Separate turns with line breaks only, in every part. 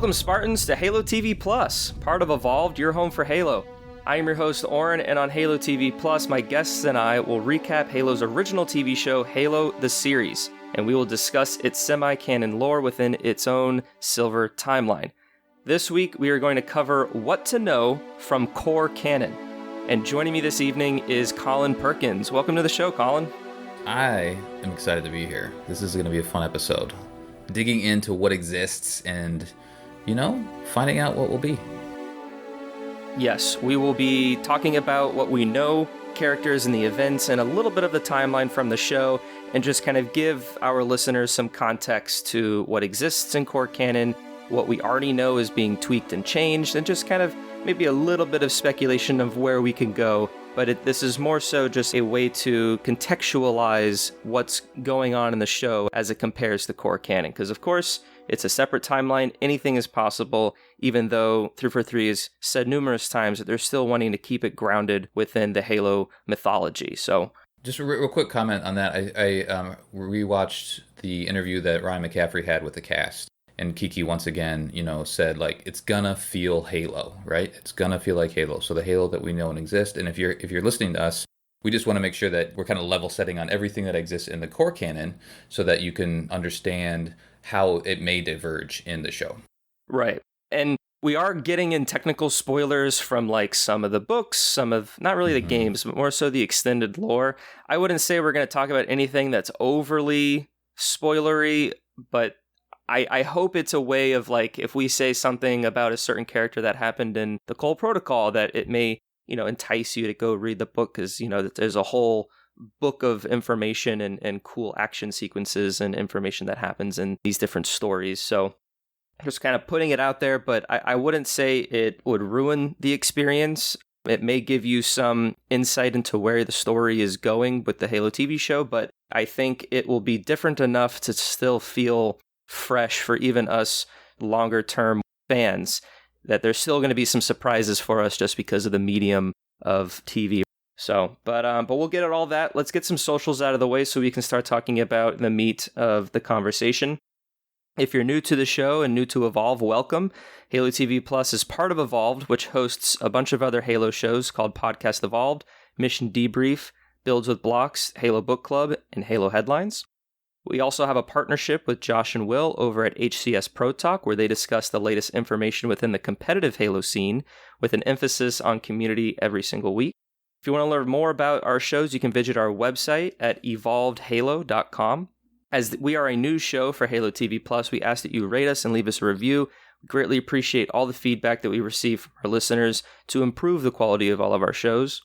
Welcome, Spartans, to Halo TV Plus, part of Evolved, your home for Halo. I am your host, Oran, and on Halo TV Plus, my guests and I will recap Halo's original TV show, Halo the Series, and we will discuss its semi-canon lore within its own silver timeline. This week, we are going to cover what to know from Core Canon. And joining me this evening is Colin Perkins. Welcome to the show, Colin.
I am excited to be here. This is going to be a fun episode. Digging into what exists and, finding out what will be.
Yes, we will be talking about what we know, characters and the events, and a little bit of the timeline from the show, and just kind of give our listeners some context to what exists in Core Canon, what we already know is being tweaked and changed, and just kind of maybe a little bit of speculation of where we can go. But this is more so just a way to contextualize what's going on in the show as it compares to Core Canon. Because, of course, it's a separate timeline. Anything is possible, even though 343 has said numerous times that they're still wanting to keep it grounded within the Halo mythology. So,
just a real quick comment on that. I rewatched the interview that Ryan McCaffrey had with the cast. And Kiki once again, said it's gonna feel Halo, right? It's gonna feel like Halo. So the Halo that we know and exist. And if you're listening to us, we just want to make sure that we're kind of level setting on everything that exists in the core canon, so that you can understand how it may diverge in the show.
Right. And we are getting in technical spoilers from some of the books, some of not really the games, but more so the extended lore. I wouldn't say we're going to talk about anything that's overly spoilery, but I hope it's a way of if we say something about a certain character that happened in the Cole Protocol, that it may, entice you to go read the book, because, there's a whole book of information and cool action sequences and information that happens in these different stories. So just kind of putting it out there, but I wouldn't say it would ruin the experience. It may give you some insight into where the story is going with the Halo TV show, but I think it will be different enough to still feel fresh for even us longer term fans, that there's still going to be some surprises for us just because of the medium of TV. So, but we'll get at all that. Let's get some socials out of the way so we can start talking about the meat of the conversation. If you're new to the show and new to Evolve, welcome. Halo TV Plus is part of Evolved, which hosts a bunch of other Halo shows called Podcast Evolved, Mission Debrief, Builds with Blocks, Halo Book Club, and Halo Headlines. We also have a partnership with Josh and Will over at HCS Pro Talk, where they discuss the latest information within the competitive Halo scene, with an emphasis on community every single week. If you want to learn more about our shows, you can visit our website at evolvedhalo.com. As we are a new show for Halo TV Plus, we ask that you rate us and leave us a review. We greatly appreciate all the feedback that we receive from our listeners to improve the quality of all of our shows.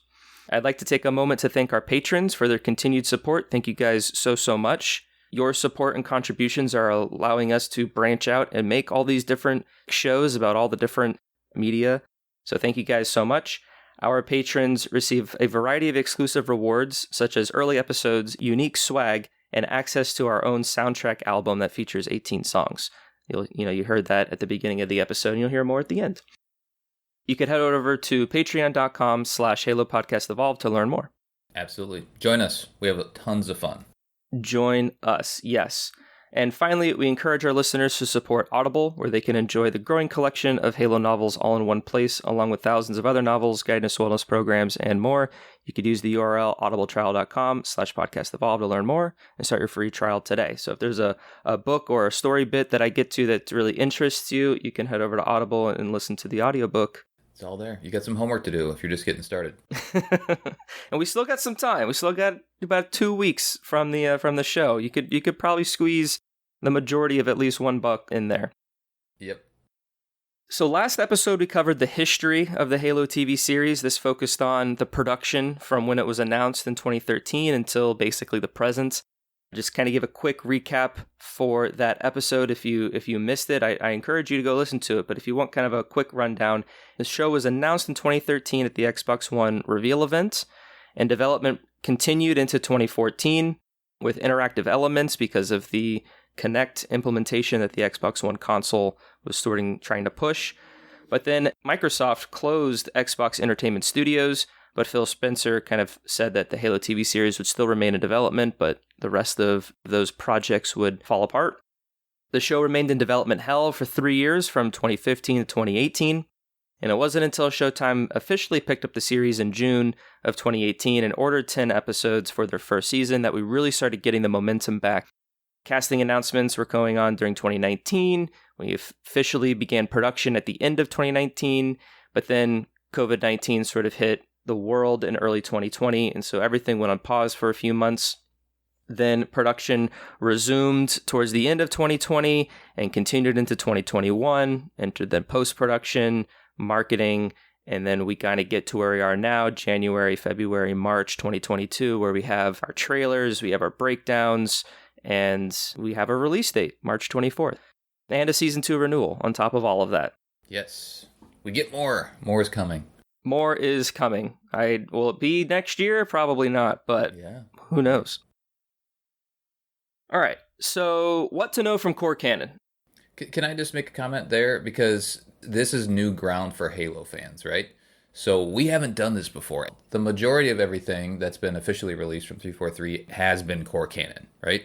I'd like to take a moment to thank our patrons for their continued support. Thank you guys so much. Your support and contributions are allowing us to branch out and make all these different shows about all the different media. So thank you guys so much. Our patrons receive a variety of exclusive rewards, such as early episodes, unique swag, and access to our own soundtrack album that features 18 songs. You heard that at the beginning of the episode, and you'll hear more at the end. You can head over to patreon.com/Halo Podcast Evolve to learn more.
Absolutely. Join us. We have tons of fun.
Join us, yes. And finally, we encourage our listeners to support Audible, where they can enjoy the growing collection of Halo novels all in one place, along with thousands of other novels, guidance, wellness programs, and more. You could use the URL audibletrial.com/podcastevolve to learn more and start your free trial today. So if there's a book or a story bit that I get to that really interests you, you can head over to Audible and listen to the audiobook.
It's all there. You got some homework to do if you're just getting started.
And we still got some time. We still got about 2 weeks from the show. You could probably squeeze the majority of at least one buck in there.
Yep.
So last episode we covered the history of the Halo TV series. This focused on the production from when it was announced in 2013 until basically the present. Just kind of give a quick recap for that episode. If you missed it, I encourage you to go listen to it. But if you want kind of a quick rundown, the show was announced in 2013 at the Xbox One reveal event, and development continued into 2014 with interactive elements because of the Kinect implementation that the Xbox One console was trying to push. But then Microsoft closed Xbox Entertainment Studios, but Phil Spencer kind of said that the Halo TV series would still remain in development, but the rest of those projects would fall apart. The show remained in development hell for 3 years from 2015 to 2018, and it wasn't until Showtime officially picked up the series in June of 2018 and ordered 10 episodes for their first season that we really started getting the momentum back. Casting announcements were going on during 2019. We officially began production at the end of 2019, but then COVID-19 sort of hit the world in early 2020, and so everything went on pause for a few months. Then production resumed towards the end of 2020 and continued into 2021, entered then post-production, marketing, and then we kind of get to where we are now, January, February, March 2022, where we have our trailers, we have our breakdowns, and we have a release date, March 24th, and a season 2 renewal on top of all of that.
Yes. We get more. More is coming.
More is coming. Will it be next year? Probably not, but who knows? All right. So what to know from Core Canon?
Can I just make a comment there? Because this is new ground for Halo fans, right? So we haven't done this before. The majority of everything that's been officially released from 343 has been Core Canon, right?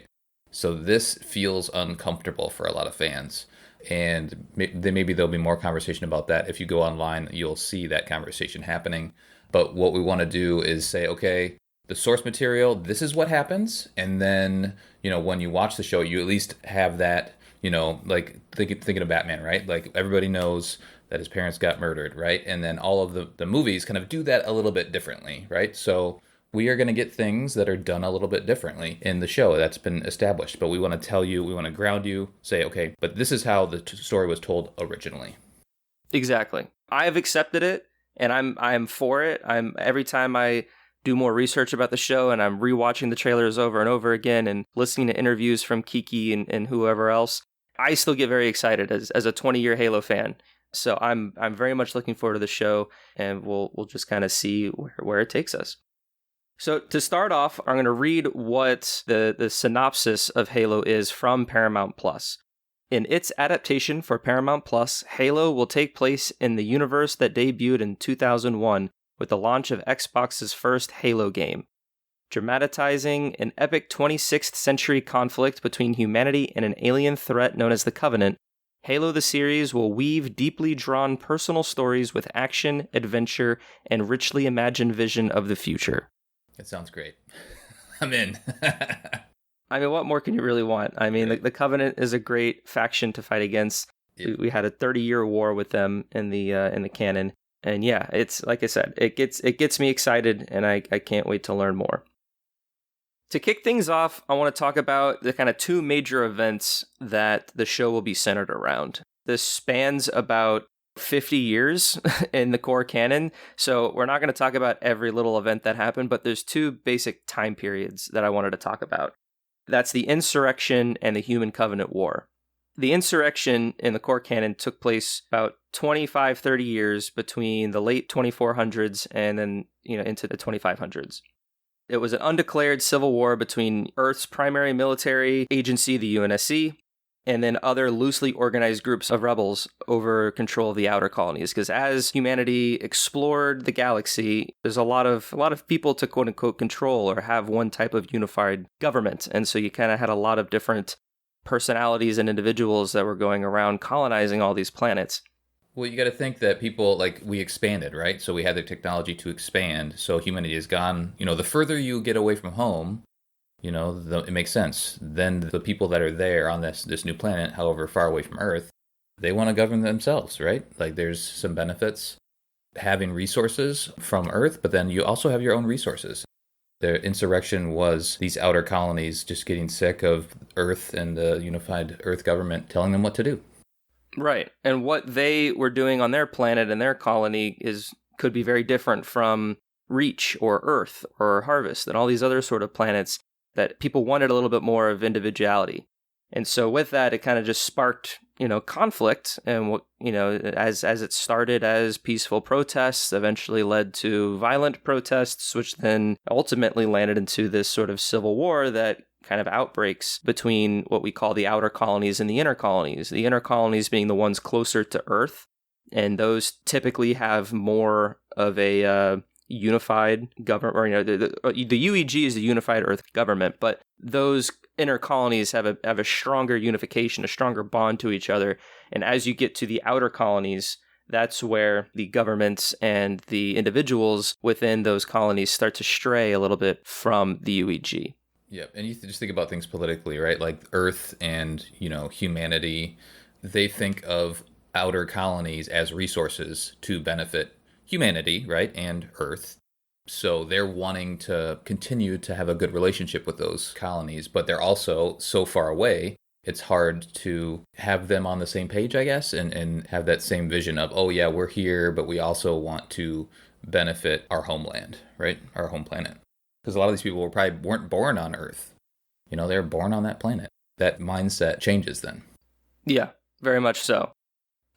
So this feels uncomfortable for a lot of fans. And maybe there'll be more conversation about that. If you go online, you'll see that conversation happening. But what we want to do is say, okay, the source material, this is what happens. And then, when you watch the show, you at least have that, like thinking of Batman, right? Like everybody knows that his parents got murdered, right? And then all of the movies kind of do that a little bit differently, right? So we are going to get things that are done a little bit differently in the show that's been established. But we want to tell you, we want to ground you, say, okay, but this is how the story was told originally.
Exactly. I have accepted it, and I'm for it. Every time I do more research about the show, and I'm rewatching the trailers over and over again, and listening to interviews from Kiki and whoever else, I still get very excited as a 20-year Halo fan. So I'm very much looking forward to the show, and we'll just kind of see where it takes us. So to start off, I'm going to read what the synopsis of Halo is from Paramount Plus. In its adaptation for Paramount Plus, Halo will take place in the universe that debuted in 2001 with the launch of Xbox's first Halo game. Dramatizing an epic 26th century conflict between humanity and an alien threat known as the Covenant, Halo the series will weave deeply drawn personal stories with action, adventure, and richly imagined vision of the future.
It sounds great. I'm in.
I mean, what more can you really want? I mean, the Covenant is a great faction to fight against. Yep. We had a 30-year war with them in the canon, and yeah, it's like I said, it gets me excited, and I can't wait to learn more. To kick things off, I want to talk about the kind of two major events that the show will be centered around. This spans about 50 years in the Core Canon, so we're not going to talk about every little event that happened, but there's two basic time periods that I wanted to talk about. That's the Insurrection and the Human Covenant War. The Insurrection in the Core Canon took place about 25-30 years between the late 2400s and then into the 2500s. It was an undeclared civil war between Earth's primary military agency, the UNSC, and then other loosely organized groups of rebels over control of the outer colonies. Because as humanity explored the galaxy, there's a lot of people to quote unquote control or have one type of unified government. And so you kind of had a lot of different personalities and individuals that were going around colonizing all these planets.
Well, you got to think that people, we expanded, right? So we had the technology to expand. So humanity has gone, the further you get away from home, it makes sense. Then the people that are there on this new planet, however far away from Earth, they want to govern themselves, right? Like there's some benefits having resources from Earth, but then you also have your own resources. The insurrection was these outer colonies just getting sick of Earth and the unified Earth government telling them what to do.
Right. And what they were doing on their planet and their colony could be very different from Reach or Earth or Harvest and all these other sort of planets that people wanted a little bit more of individuality. And so with that, it kind of just sparked, conflict. And, as it started as peaceful protests, eventually led to violent protests, which then ultimately landed into this sort of civil war that kind of outbreaks between what we call the outer colonies and the inner colonies. The inner colonies being the ones closer to Earth. And those typically have more of a unified government, or the UEG is the unified Earth government, but those inner colonies have a stronger unification, a stronger bond to each other. And as you get to the outer colonies, that's where the governments and the individuals within those colonies start to stray a little bit from the UEG.
Yeah, and you just think about things politically, right? Like Earth and, humanity, they think of outer colonies as resources to benefit humanity, right? And Earth. So they're wanting to continue to have a good relationship with those colonies, but they're also so far away, it's hard to have them on the same page, I guess, and have that same vision of, oh yeah, we're here, but we also want to benefit our homeland, right? Our home planet. Because a lot of these people weren't born on Earth. They were born on that planet. That mindset changes then.
Yeah, very much so.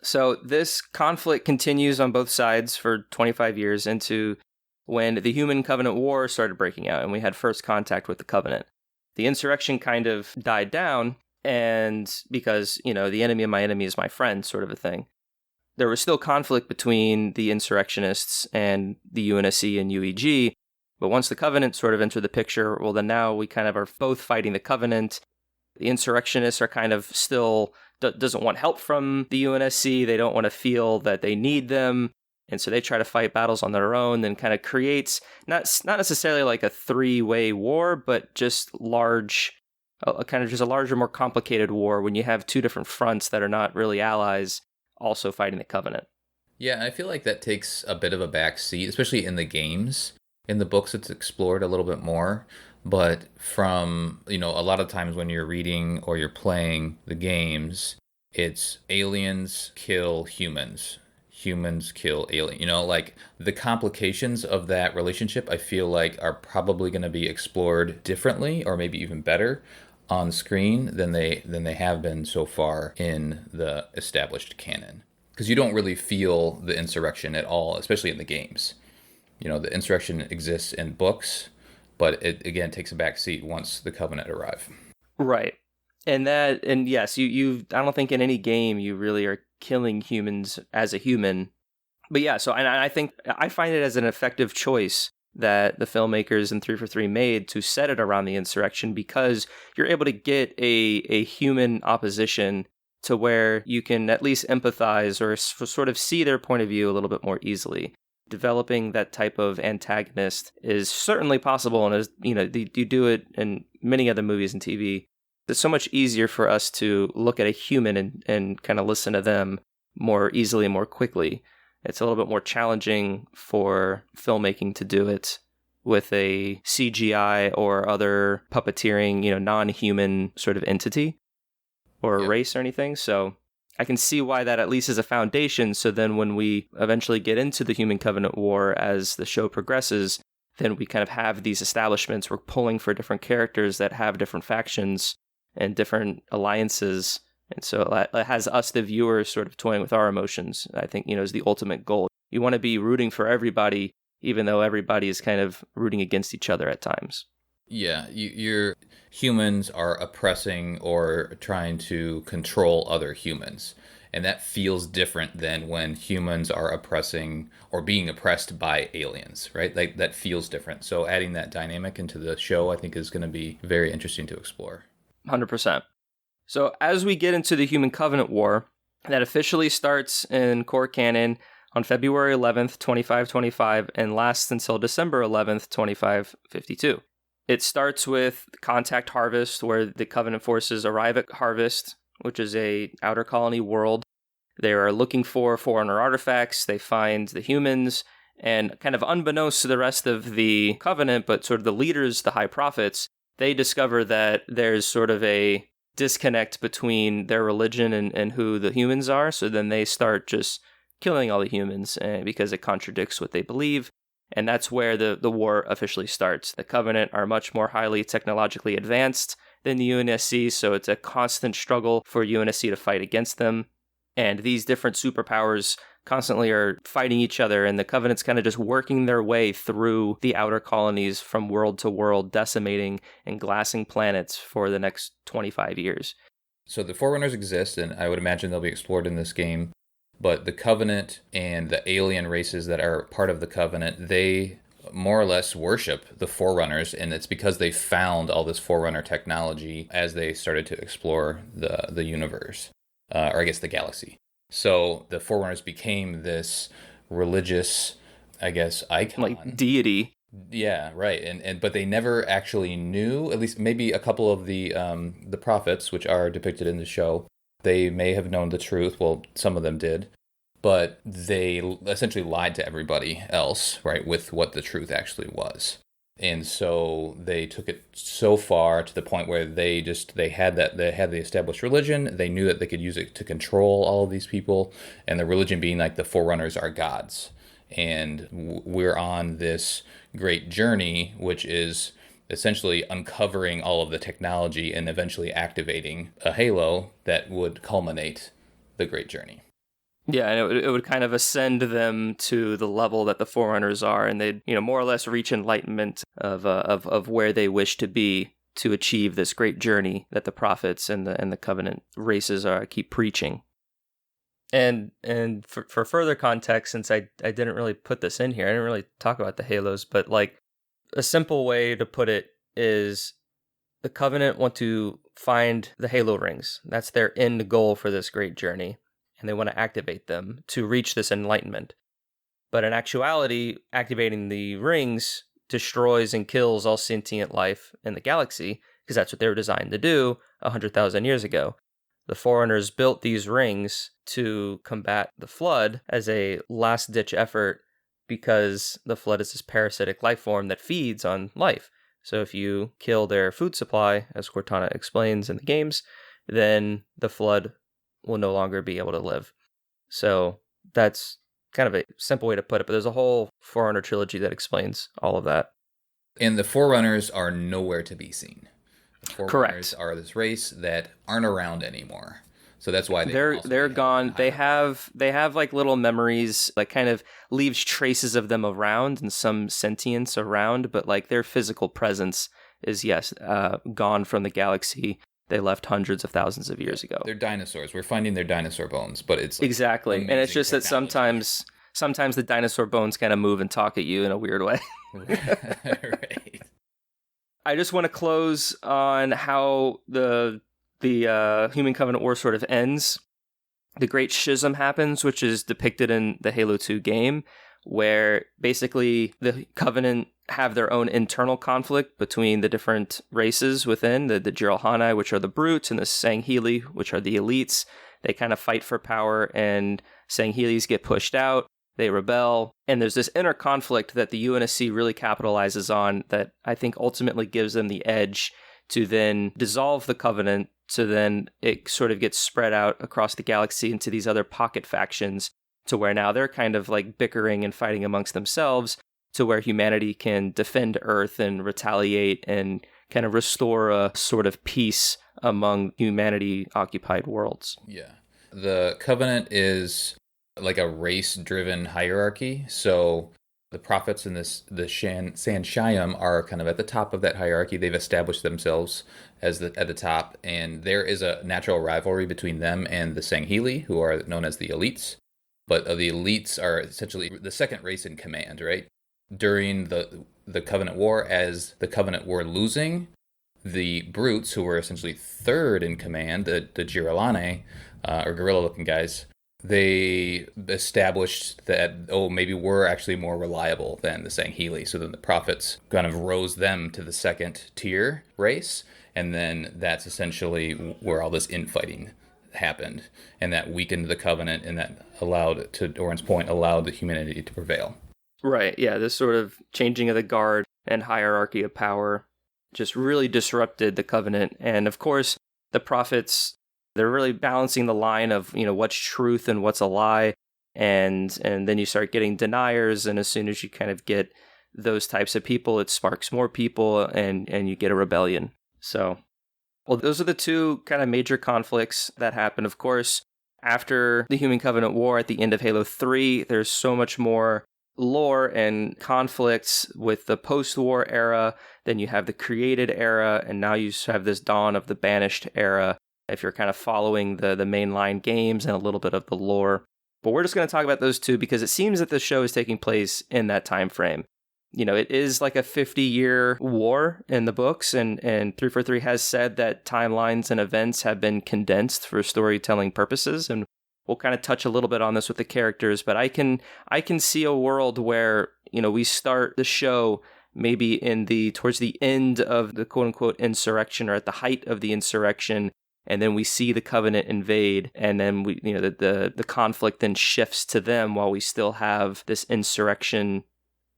So this conflict continues on both sides for 25 years into when the Human Covenant War started breaking out and we had first contact with the Covenant. The insurrection kind of died down, and because, the enemy of my enemy is my friend sort of a thing. There was still conflict between the insurrectionists and the UNSC and UEG, but once the Covenant sort of entered the picture, well, then now we kind of are both fighting the Covenant. The insurrectionists are kind of still doesn't want help from the UNSC. They don't want to feel that they need them. And so they try to fight battles on their own, then kind of creates not necessarily like a three-way war, but just a larger, more complicated war when you have two different fronts that are not really allies also fighting the Covenant.
Yeah, I feel like that takes a bit of a back seat, especially in the games. In the books, it's explored a little bit more. But from, a lot of times when you're reading or you're playing the games, it's aliens kill humans. Humans kill alien. Like the complications of that relationship, I feel like are probably going to be explored differently or maybe even better on screen than they have been so far in the established canon. Because you don't really feel the insurrection at all, especially in the games. The insurrection exists in books, but it again takes a back seat once the Covenant arrive.
Right. And yes, you I don't think in any game you really are killing humans as a human. But yeah, so and I think I find it as an effective choice that the filmmakers in 343 made to set it around the insurrection, because you're able to get a human opposition to where you can at least empathize or sort of see their point of view a little bit more easily. Developing that type of antagonist is certainly possible, and as you do it in many other movies and TV. It's so much easier for us to look at a human and kind of listen to them more easily and more quickly. It's a little bit more challenging for filmmaking to do it with a CGI or other puppeteering, non-human sort of entity or race or anything. So I can see why that at least is a foundation. So then when we eventually get into the Human Covenant War as the show progresses, then we kind of have these establishments. We're pulling for different characters that have different factions and different alliances. And so it has us, the viewers, sort of toying with our emotions, I think, is the ultimate goal. You want to be rooting for everybody, even though everybody is kind of rooting against each other at times.
Yeah, your humans are oppressing or trying to control other humans. And that feels different than when humans are oppressing or being oppressed by aliens, right? Like that feels different. So adding that dynamic into the show, I think, is going to be very interesting to explore.
100%. So as we get into the Human Covenant War, that officially starts in Core Canon on February 11th, 2525, and lasts until December 11th, 2552. It starts with Contact Harvest, where the Covenant forces arrive at Harvest, which is a outer colony world. They are looking for foreigner artifacts. They find the humans, and kind of unbeknownst to the rest of the Covenant, but sort of the leaders, the High Prophets, they discover that there's sort of a disconnect between their religion and who the humans are. So then they start just killing all the humans because it contradicts what they believe. And that's where the war officially starts. The Covenant are much more highly technologically advanced than the UNSC, so it's a constant struggle for UNSC to fight against them. And these different superpowers constantly are fighting each other, and the Covenant's kind of just working their way through the outer colonies from world to world, decimating and glassing planets for the next 25 years.
So the Forerunners exist, and I would imagine they'll be explored in this game. But the Covenant and the alien races that are part of the Covenant, they more or less worship the Forerunners, and it's because they found all this Forerunner technology as they started to explore the universe, or I guess the galaxy. So the Forerunners became this religious, I guess, icon.
Like deity.
Yeah, right. And but they never actually knew, at least maybe a couple of the prophets, which are depicted in the show, they may have known the truth. Well, some of them did, but they essentially lied to everybody else, right, with what the truth actually was. And so they took it so far to the point where they had the established religion. They knew that they could use it to control all of these people, and the religion being like the Forerunners are gods. And we're on this great journey, which is essentially uncovering all of the technology and eventually activating a halo that would culminate the great journey.
Yeah, and it would kind of ascend them to the level that the Forerunners are, and they'd, more or less reach enlightenment of where they wish to be to achieve this great journey that the prophets and the Covenant races keep preaching. And for further context, since I didn't really put this in here, I didn't really talk about the halos, but like a simple way to put it is the Covenant want to find the halo rings. That's their end goal for this great journey, and they want to activate them to reach this enlightenment. But in actuality, activating the rings destroys and kills all sentient life in the galaxy, because that's what they were designed to do 100,000 years ago. The Forerunners built these rings to combat the Flood as a last-ditch effort, because the Flood is this parasitic life form that feeds on life. So if you kill their food supply, as Cortana explains in the games, then the Flood will no longer be able to live. So that's kind of a simple way to put it, but there's a whole Forerunner trilogy that explains all of that.
And the Forerunners are nowhere to be seen. The Forerunners
Correct.
are this race that aren't around anymore. So that's why
they're gone. They have like little memories, like kind of leaves traces of them around and some sentience around, but like their physical presence is gone from the galaxy. They left hundreds of thousands of years ago.
They're dinosaurs. We're finding their dinosaur bones, but it's like
exactly, and it's just technology. That sometimes the dinosaur bones kind of move and talk at you in a weird way.
Right.
I just want to close on how the Human Covenant War sort of ends. The Great Schism happens, which is depicted in the Halo 2 game, where basically the Covenant have their own internal conflict between the different races within, the Jiralhanae, which are the brutes, and the Sangheili, which are the elites. They kind of fight for power, and Sangheilis get pushed out. They rebel, and there's this inner conflict that the UNSC really capitalizes on that I think ultimately gives them the edge to then dissolve the Covenant, so then it sort of gets spread out across the galaxy into these other pocket factions, to where now they're kind of like bickering and fighting amongst themselves, to where humanity can defend Earth and retaliate and kind of restore a sort of peace among humanity-occupied words.
Yeah. The Covenant is like a race-driven hierarchy, so the prophets and the Sanshayim are kind of at the top of that hierarchy. They've established themselves as at the top, and there is a natural rivalry between them and the Sangheili, who are known as the elites. But the elites are essentially the second race in command, right? During the Covenant War, as the Covenant were losing, the brutes, who were essentially third in command, the Jiralhanae, or gorilla-looking guys, they established that, maybe we're actually more reliable than the Sangheili. So then the prophets kind of rose them to the second tier race, and then that's essentially where all this infighting happened, and that weakened the Covenant, and that allowed, to Oran's point, allowed the humanity to prevail.
Right, yeah, this sort of changing of the guard and hierarchy of power just really disrupted the Covenant. And of course, the prophets, they're really balancing the line of, what's truth and what's a lie. And then you start getting deniers, and as soon as you kind of get those types of people, it sparks more people, and you get a rebellion. So, well, those are the two kind of major conflicts that happen. Of course, after the Human Covenant War at the end of Halo 3, there's so much more lore and conflicts with the post-war era. Then you have the created era, and now you have this dawn of the banished era, if you're kind of following the mainline games and a little bit of the lore. But we're just going to talk about those two because it seems that the show is taking place in that time frame. You know, it is like a 50-year war in the books, and 343 has said that timelines and events have been condensed for storytelling purposes, and we'll kind of touch a little bit on this with the characters, but I can see a world where, you know, we start the show maybe towards the end of the quote-unquote insurrection or at the height of the insurrection, and then we see the Covenant invade, and then we, you know, the conflict then shifts to them while we still have this insurrection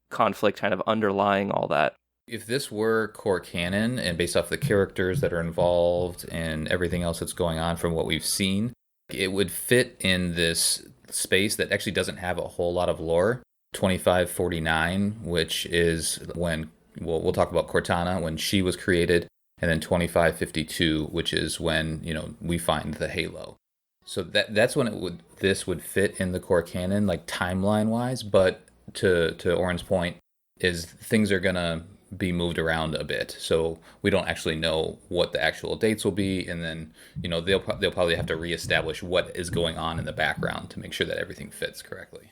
conflict kind of underlying all that.
If this were core canon and based off the characters that are involved and everything else that's going on from what we've seen, it would fit in this space that actually doesn't have a whole lot of lore. 2549, which is when we'll talk about Cortana, when she was created, and then 2552, which is when, you know, we find the Halo. So that's when this would fit in the core canon, like timeline wise. But to Oran's point, is things are gonna be moved around a bit, so we don't actually know what the actual dates will be, and then, you know, they'll probably have to reestablish what is going on in the background to make sure that everything fits correctly.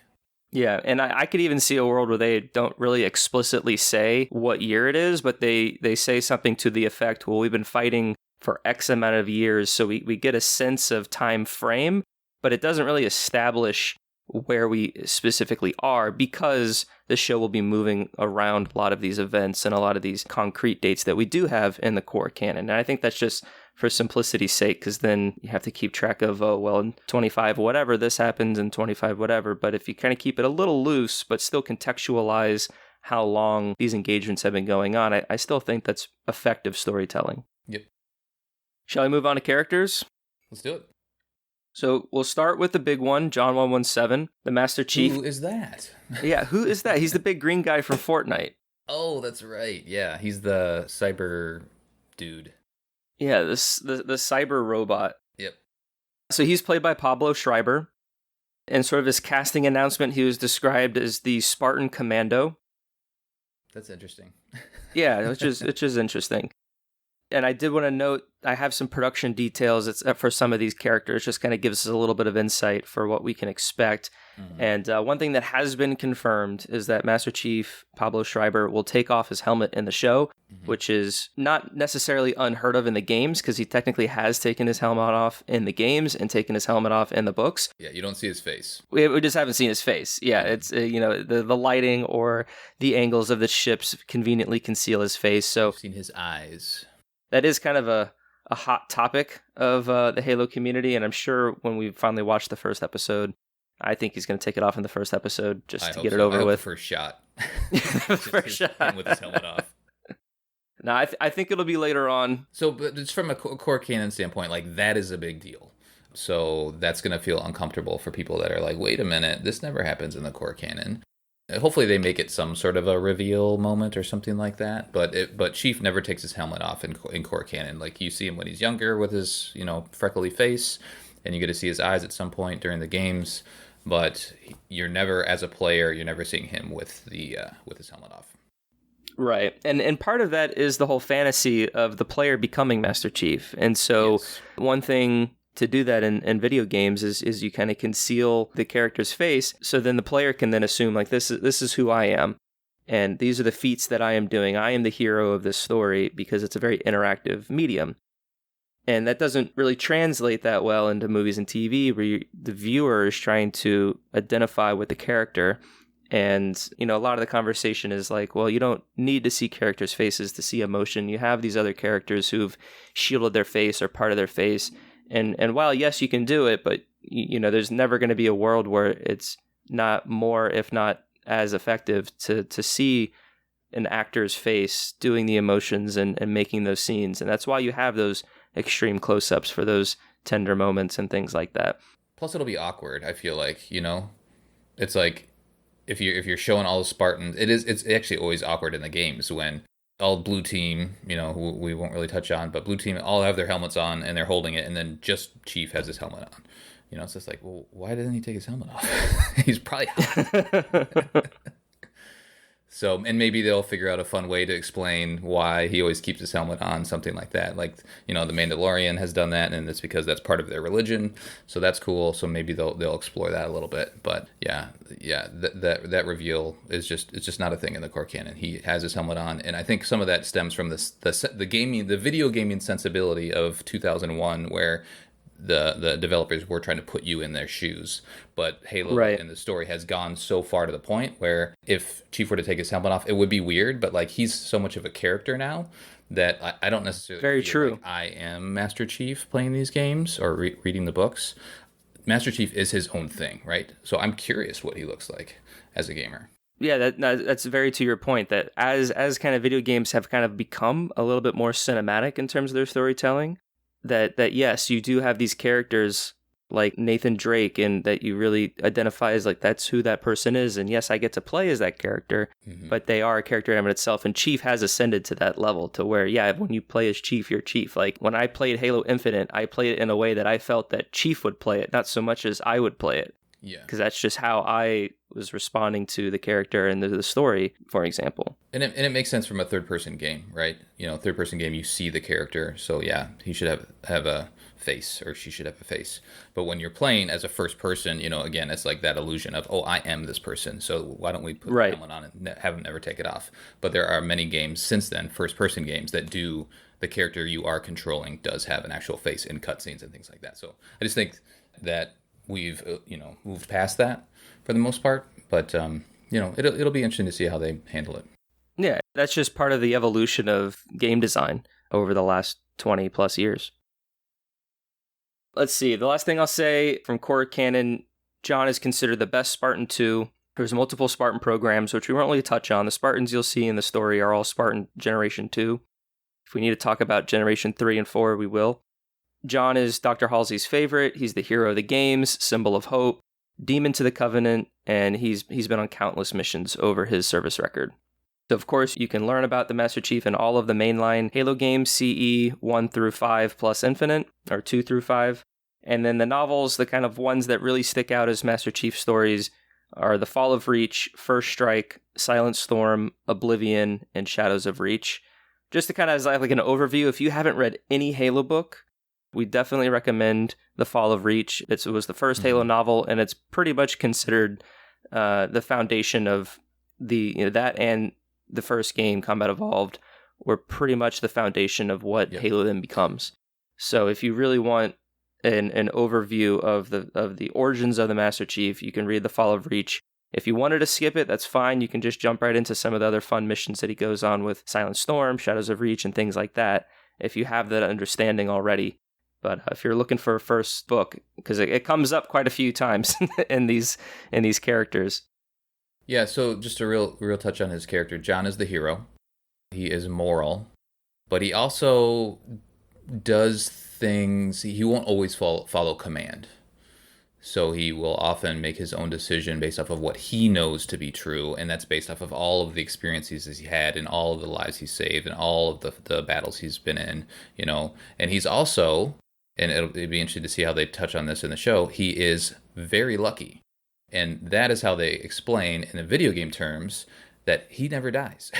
Yeah, and I could even see a world where they don't really explicitly say what year it is, but they say something to the effect, well, we've been fighting for X amount of years, so we get a sense of time frame, but it doesn't really establish where we specifically are, because the show will be moving around a lot of these events and a lot of these concrete dates that we do have in the core canon. And I think that's just for simplicity's sake, because then you have to keep track of, oh, well, in 25 whatever, this happens, in 25 whatever. But if you kind of keep it a little loose, but still contextualize how long these engagements have been going on, I still think that's effective storytelling.
Yep.
Shall we move on to characters?
Let's do it.
So we'll start with the big one, John 117, the Master Chief.
Who is that?
Yeah, who is that? He's the big green guy from Fortnite.
Oh, that's right. Yeah, he's the cyber dude.
Yeah, the cyber robot.
Yep.
So he's played by Pablo Schreiber. In sort of his casting announcement, he was described as the Spartan Commando.
That's interesting.
Yeah, which is interesting. And I did want to note, I have some production details. It's for some of these characters, just kind of gives us a little bit of insight for what we can expect. Mm-hmm. And one thing that has been confirmed is that Master Chief Pablo Schreiber will take off his helmet in the show, mm-hmm. which is not necessarily unheard of in the games, because he technically has taken his helmet off in the games and taken his helmet off in the books.
Yeah, you don't see his face.
We just haven't seen his face. Yeah, it's you know, the lighting or the angles of the ships conveniently conceal his face. So
I've seen his eyes. That
is kind of a hot topic of the Halo community, and I'm sure when we finally watch the first episode, I think he's going to take it off in the first episode just to get it over with.
The first shot.
First shot.
With his helmet off.
No, I think it'll be later on.
So, but it's from a core canon standpoint, like, that is a big deal. So that's going to feel uncomfortable for people that are like, wait a minute, this never happens in the core canon. Hopefully they make it some sort of a reveal moment or something like that. But Chief never takes his helmet off in core canon. Like, you see him when he's younger with his, you know, freckly face, and you get to see his eyes at some point during the games. But you're never, as a player, you're never seeing him with his helmet off.
Right, and part of that is the whole fantasy of the player becoming Master Chief. And so yes. One thing to do that in video games is you kind of conceal the character's face, so then the player can then assume, like, this is who I am, and these are the feats that I am doing. I am the hero of this story, because it's a very interactive medium. And that doesn't really translate that well into movies and TV, where the viewer is trying to identify with the character. And, you know, a lot of the conversation is like, well, you don't need to see characters' faces to see emotion. You have these other characters who've shielded their face or part of their face. And while, yes, you can do it, but, you know, there's never going to be a world where it's not more, if not as effective to see an actor's face doing the emotions and making those scenes. And that's why you have those extreme close-ups for those tender moments and things like that.
Plus, it'll be awkward, I feel like, you know? It's like, if you're showing all the Spartans, it's actually always awkward in the games when all blue team, you know, who we won't really touch on, but blue team all have their helmets on and they're holding it, and then just Chief has his helmet on. You know, it's just like, well, why didn't he take his helmet off? He's probably hot. So, and maybe they'll figure out a fun way to explain why he always keeps his helmet on, something like that. Like, the Mandalorian has done that, and it's because that's part of their religion. So that's cool. So maybe they'll explore that a little bit. But yeah, that reveal is just not a thing in the core canon. He has his helmet on, and I think some of that stems from the video gaming sensibility of 2001, where the developers were trying to put you in their shoes. But Halo in the story has gone so far to the point where if Chief were to take his helmet off, it would be weird, but like he's so much of a character now that I don't necessarily feel like I am Master Chief playing these games or reading the books. Master Chief is his own thing, right? So I'm curious what he looks like as a gamer.
Yeah, that's very to your point, that as kind of video games have kind of become a little bit more cinematic in terms of their storytelling, that yes, you do have these characters like Nathan Drake, and that you really identify as like that's who that person is. And yes, I get to play as that character, but they are a character in itself. And Chief has ascended to that level to where, yeah, when you play as Chief, you're Chief. Like when I played Halo Infinite, I played it in a way that I felt that Chief would play it, not so much as I would play it.
Yeah.
Because that's just how I was responding to the character and the story, for example.
And it makes sense from a third-person game, right? Third-person game, you see the character. So yeah, he should have a face, or she should have a face. But when you're playing as a first person, again, it's like that illusion of, oh, I am this person. So why don't we put the helmet on and have them never take it off? But there are many games since then, first-person games, that do the character you are controlling does have an actual face in cutscenes and things like that. So I just think that we've moved past that for the most part, but it'll be interesting to see how they handle it.
Yeah, that's just part of the evolution of game design over the last 20 plus years. Let's see, the last thing I'll say from Core Canon, John is considered the best Spartan 2. There's multiple Spartan programs, which we won't really touch on. The Spartans you'll see in the story are all Spartan Generation 2. If we need to talk about Generation 3 and 4, we will. John is Dr. Halsey's favorite. He's the hero of the games, symbol of hope, demon to the Covenant, and he's been on countless missions over his service record. So of course, you can learn about the Master Chief in all of the mainline Halo games, CE 1 through 5 plus Infinite, or 2 through 5. And then the novels, the kind of ones that really stick out as Master Chief stories, are The Fall of Reach, First Strike, Silent Storm, Oblivion, and Shadows of Reach. Just to kind of as like an overview, if you haven't read any Halo book, we definitely recommend The Fall of Reach. It was the first Halo novel, and it's pretty much considered the foundation of that, and the first game, Combat Evolved, were pretty much the foundation of what Halo then becomes. So if you really want an overview of the origins of the Master Chief, you can read The Fall of Reach. If you wanted to skip it, that's fine. You can just jump right into some of the other fun missions that he goes on with Silent Storm, Shadows of Reach, and things like that, if you have that understanding already. But if you're looking for a first book, because it comes up quite a few times in these characters.
Yeah, so just a real touch on his character. John is the hero. He is moral, but he also does things. He won't always follow command. So he will often make his own decision based off of what he knows to be true, and that's based off of all of the experiences he had and all of the lives he saved and all of the battles he's been in, And he's also, and it'll be interesting to see how they touch on this in the show, he is very lucky. And that is how they explain in the video game terms that he never dies.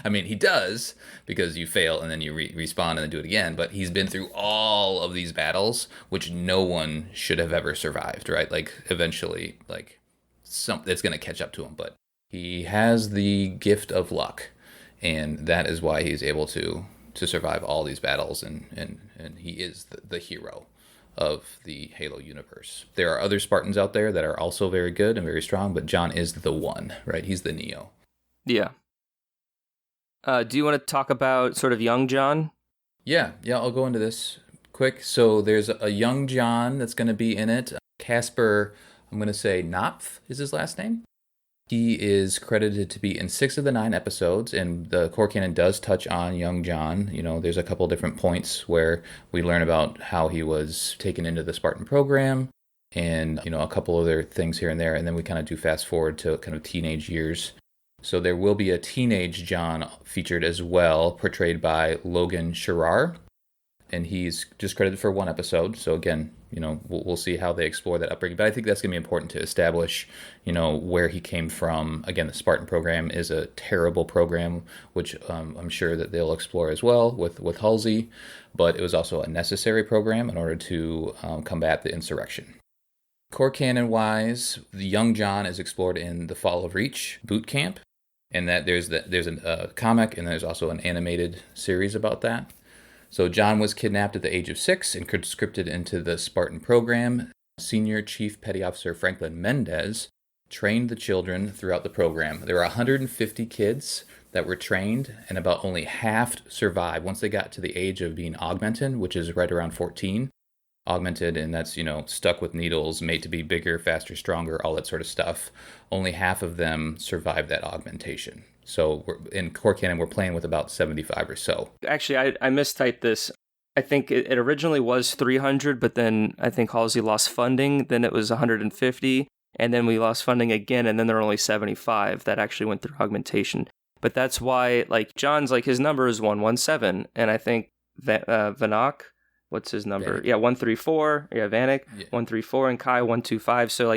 I mean, he does, because you fail and then you respawn and then do it again, but he's been through all of these battles, which no one should have ever survived, right? Like, eventually, like, it's going to catch up to him, but he has the gift of luck, and that is why he's able to survive all these battles, and he is the hero of the Halo universe. There are other Spartans out there that are also very good and very strong, but John is the one, right? He's the Neo.
Yeah. Do you want to talk about sort of young John?
Yeah, I'll go into this quick. So there's a young John that's going to be in it. Casper, I'm going to say Knopf is his last name. He is credited to be in 6 of the 9 episodes, and the Core Canon does touch on young John. There's a couple different points where we learn about how he was taken into the Spartan program, and, a couple other things here and there, and then we kind of do fast forward to kind of teenage years. So there will be a teenage John featured as well, portrayed by Logan Sherrar, and he's just credited for 1 episode. So again, we'll see how they explore that upbringing. But I think that's going to be important to establish, where he came from. Again, the Spartan program is a terrible program, which I'm sure that they'll explore as well with Halsey. But it was also a necessary program in order to combat the insurrection. Core canon wise, the young John is explored in the Fall of Reach boot camp, and that there's a comic and there's also an animated series about that. So John was kidnapped at the age of 6 and conscripted into the Spartan program. Senior Chief Petty Officer Franklin Mendez trained the children throughout the program. There were 150 kids that were trained, and about only half survived once they got to the age of being augmented, which is right around 14. Augmented, and that's, stuck with needles, made to be bigger, faster, stronger, all that sort of stuff. Only half of them survived that augmentation. So in Core Canon, we're playing with about 75 or so.
Actually, I mistyped this. I think it originally was 300, but then I think Halsey lost funding. Then it was 150, and then we lost funding again, and then there were only 75 that actually went through augmentation. But that's why, John's, his number is 117, and I think Vanak, what's his number? Vanek. Yeah, 134. Yeah, Vanek, 134, and Kai 125. So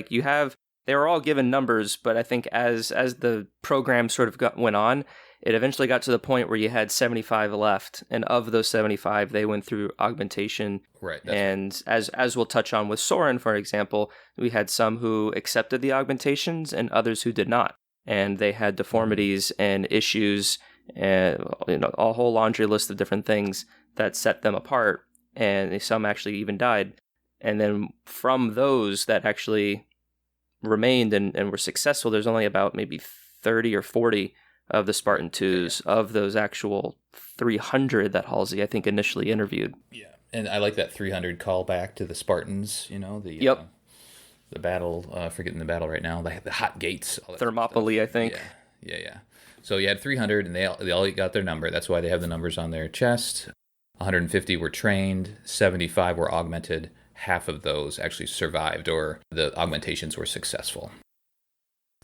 they were all given numbers, but I think as the program sort of went on, it eventually got to the point where you had 75 left, and of those 75, they went through augmentation.
Right.
And right. As we'll touch on with Soren, for example, we had some who accepted the augmentations and others who did not, and they had deformities and issues, and a whole laundry list of different things that set them apart. And some actually even died. And then from those that actually remained and were successful, there's only about maybe 30 or 40 of the Spartan 2s of those actual 300 that Halsey, I think, initially interviewed.
Yeah, and I like that 300 callback to the Spartans, the battle, forgetting the battle right now, the hot gates.
Thermopylae, I think.
Yeah. So you had 300, and they all got their number. That's why they have the numbers on their chest. 150 were trained, 75 were augmented, half of those actually survived, or the augmentations were successful.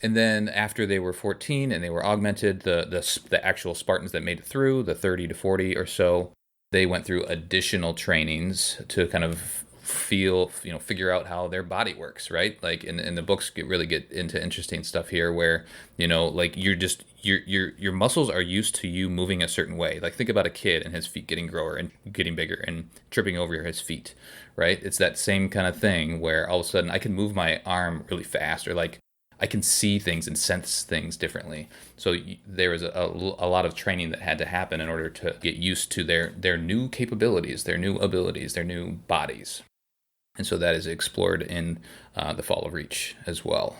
And then after they were 14 and they were augmented, the actual Spartans that made it through, the 30 to 40 or so, they went through additional trainings to kind of figure out how their body works, right? In the books really get into interesting stuff here where, your muscles are used to you moving a certain way. Think about a kid and his feet getting grower and getting bigger and tripping over his feet, right? It's that same kind of thing where all of a sudden I can move my arm really fast, or I can see things and sense things differently. So there was a lot of training that had to happen in order to get used to their new capabilities, their new abilities, their new bodies. And so that is explored in the Fall of Reach as well.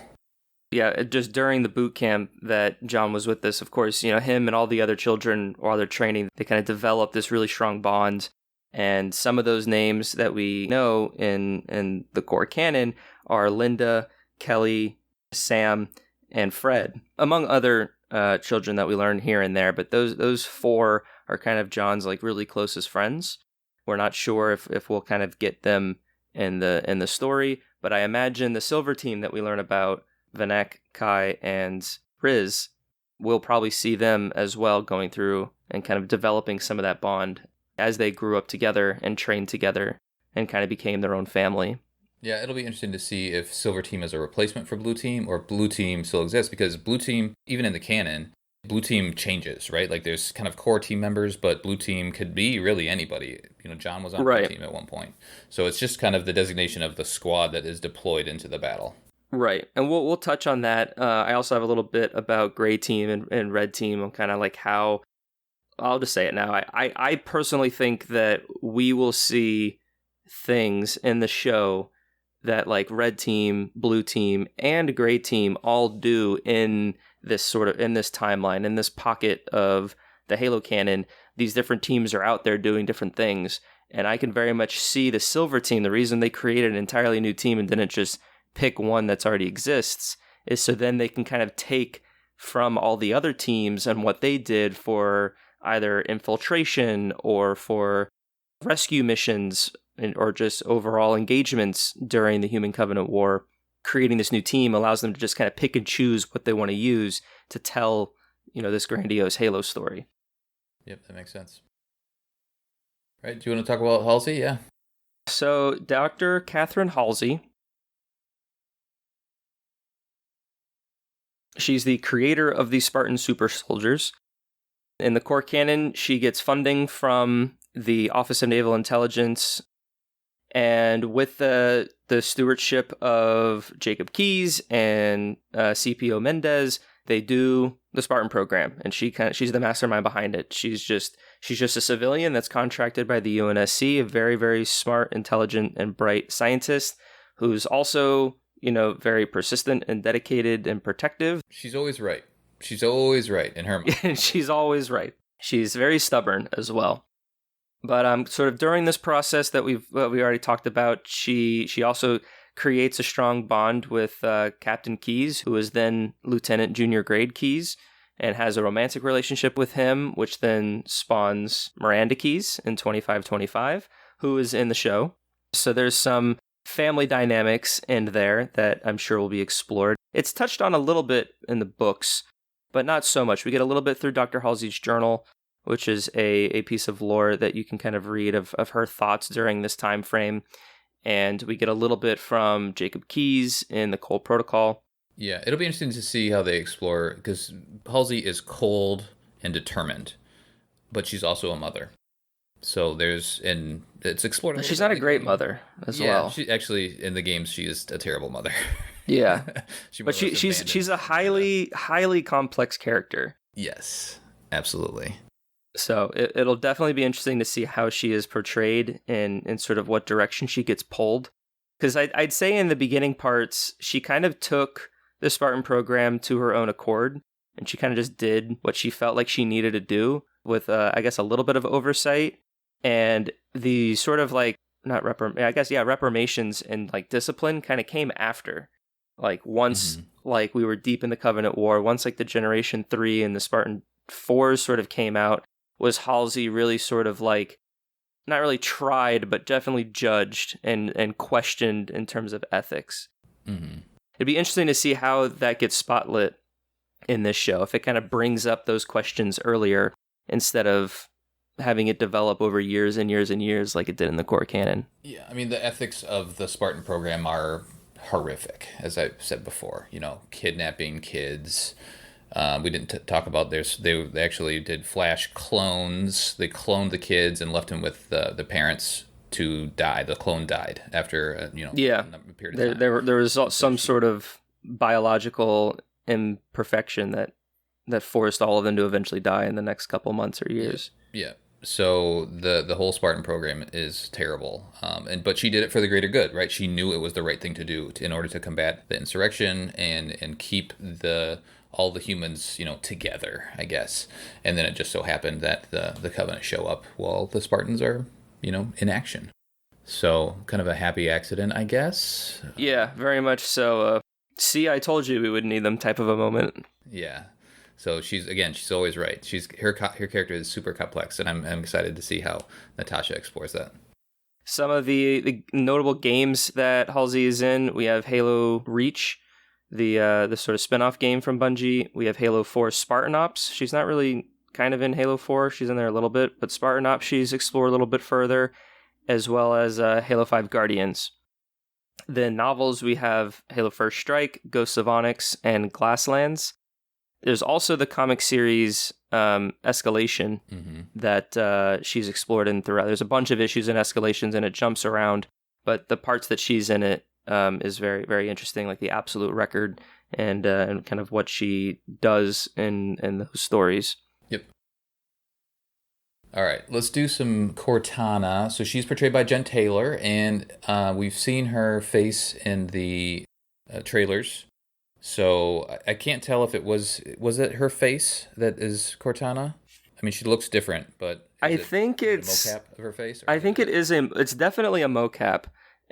Yeah, just during the boot camp that John was with us, of course, him and all the other children while they're training, they kind of developed this really strong bond. And some of those names that we know in the Core Canon are Linda, Kelly, Sam, and Fred, among other children that we learn here and there. But those 4 are kind of John's really closest friends. We're not sure if we'll kind of get them in the story, but I imagine the silver team that we learn about, Vanek, Kai, and Riz, we'll probably see them as well going through and kind of developing some of that bond as they grew up together and trained together and kind of became their own family.
Yeah, it'll be interesting to see if Silver Team is a replacement for Blue Team, or Blue Team still exists, because Blue Team, even in the canon, Blue Team changes, right? There's kind of core team members, but Blue Team could be really anybody. John was on Blue Team at one point. So it's just kind of the designation of the squad that is deployed into the battle.
Right. And we'll touch on that. I also have a little bit about Gray Team and Red Team, and kind of how, I'll just say it now. I personally think that we will see things in the show that Red Team, Blue Team, and Gray Team all do in this timeline, in this pocket of the Halo canon. These different teams are out there doing different things, and I can very much see the Silver Team. The reason they created an entirely new team and didn't just pick one that's already exists is so then they can kind of take from all the other teams and what they did for either infiltration or for rescue missions or just overall engagements during the Human Covenant War. Creating this new team allows them to just kind of pick and choose what they want to use to tell, this grandiose Halo story.
Yep, that makes sense. Right, do you want to talk about Halsey? Yeah.
So Dr. Catherine Halsey, she's the creator of the Spartan super soldiers. In the Core Canon, she gets funding from the Office of Naval Intelligence, and with the stewardship of Jacob Keyes and CPO Mendez, they do the Spartan program, and she's the mastermind behind it. She's just a civilian that's contracted by the UNSC, a very, very smart, intelligent, and bright scientist who's also, very persistent and dedicated and protective.
She's always right. She's always right in her mind.
And she's always right. She's very stubborn as well. But sort of during this process that we already talked about, she also creates a strong bond with Captain Keyes, who is then Lieutenant Junior Grade Keyes, and has a romantic relationship with him, which then spawns Miranda Keyes in 2525, who is in the show. So there's some family dynamics in there that I'm sure will be explored. It's touched on a little bit in the books, but not so much. We get a little bit through Dr. Halsey's journal, which is a piece of lore that you can kind of read of her thoughts during this time frame. And we get a little bit from Jacob Keyes in the Cole Protocol.
Yeah, it'll be interesting to see how they explore, because Halsey is cold and determined, but she's also a mother. So it's explored.
She's not a great mother as well.
She actually, in the games, she is a terrible mother.
Yeah, but she's a highly complex character.
Yes, absolutely.
So it'll definitely be interesting to see how she is portrayed and sort of what direction she gets pulled. Because I'd say in the beginning parts, she kind of took the Spartan program to her own accord, and she kind of just did what she felt like she needed to do with, I guess, a little bit of oversight. And the sort of like, reprimations and like discipline kind of came after. Like once like we were deep in the Covenant War, once like the Generation 3 and the Spartan 4s sort of came out, was Halsey really sort of like, not really tried, but definitely judged and questioned in terms of ethics.
Mm-hmm.
It'd be interesting to see how that gets spotlit in this show, if it kind of brings up those questions earlier instead of having it develop over years and years and years like it did in the Core Canon.
Yeah, I mean, the ethics of the Spartan program are horrific, as I've said before. Kidnapping kids. We didn't talk about this. They actually did flash clones. They cloned the kids and left them with the parents to die. The clone died after a period of time.
There was some sort of biological imperfection that forced all of them to eventually die in the next couple months or years.
Yeah. So the whole Spartan program is terrible. But she did it for the greater good, right? She knew it was the right thing to do in order to combat the insurrection and keep all the humans, together, I guess. And then it just so happened that the Covenant show up while the Spartans are, in action. So kind of a happy accident, I guess.
Yeah, very much so. See, I told you we would need them type of a moment.
Yeah. So she's always right. Her character is super complex, and I'm excited to see how Natasha explores that.
Some of the notable games that Halsey is in, we have Halo Reach, the sort of spin-off game from Bungie. We have Halo 4 Spartan Ops. She's not really kind of in Halo 4. She's in there a little bit, but Spartan Ops she's explored a little bit further, as well as Halo 5 Guardians. The novels, we have Halo First Strike, Ghosts of Onyx, and Glasslands. There's also the comic series Escalation that she's explored in throughout. There's a bunch of issues in Escalations, and it jumps around, but the parts that she's in it is very, very interesting, like the Absolute Record and kind of what she does in those stories.
Yep. All right, let's do some Cortana. So she's portrayed by Jen Taylor, and we've seen her face in the trailers. So I can't tell if it was it her face that is Cortana? I mean, she looks different, but
I think it's
a mocap of her face.
I think it's definitely a mocap,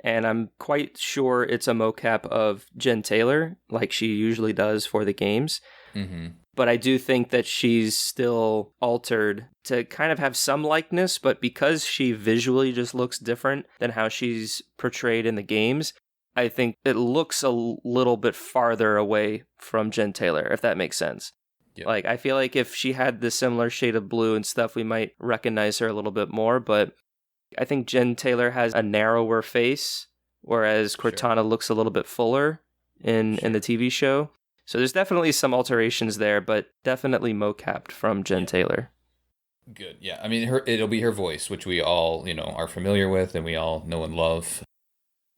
and I'm quite sure it's a mocap of Jen Taylor, like she usually does for the games.
Mm-hmm.
But I do think that she's still altered to kind of have some likeness, but because she visually just looks different than how she's portrayed in the games, I think it looks a little bit farther away from Jen Taylor, if that makes sense.
Yep.
Like, I feel like if she had the similar shade of blue and stuff, we might recognize her a little bit more, but I think Jen Taylor has a narrower face, whereas Cortana looks a little bit fuller in the TV show. So there's definitely some alterations there, but definitely mocapped from Jen Taylor.
Good. Yeah. I mean, it'll be her voice, which we all, are familiar with and we all know and love.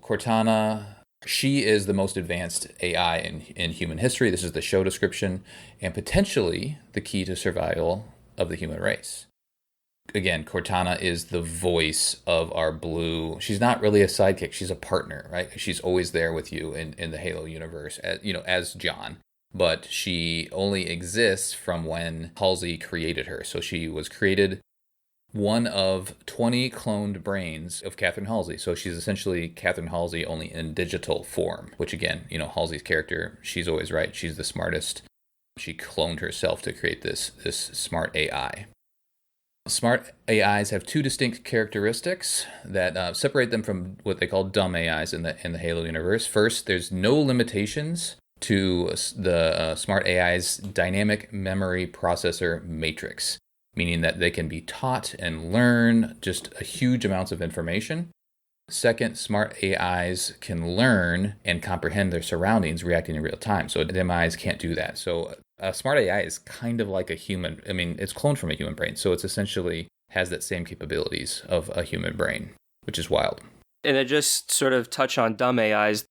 Cortana, she is the most advanced AI in human history. This is the show description, and potentially the key to survival of the human race. Again, Cortana is the voice of our blue. She's not really a sidekick. She's a partner, right? She's always there with you in the Halo universe, as John. But she only exists from when Halsey created her. So she was created one of 20 cloned brains of Catherine Halsey. So she's essentially Catherine Halsey only in digital form, which again, Halsey's character, she's always right. She's the smartest. She cloned herself to create this smart AI. Smart AIs have two distinct characteristics that separate them from what they call dumb AIs in the Halo universe. First, there's no limitations to the smart AI's dynamic memory processor matrix, meaning that they can be taught and learn just a huge amounts of information. Second, smart AIs can learn and comprehend their surroundings, reacting in real time. So dumb AIs can't do that. So a smart AI is kind of like a human. I mean, it's cloned from a human brain. So it's essentially has that same capabilities of a human brain, which is wild.
And to just sort of touch on dumb AIs,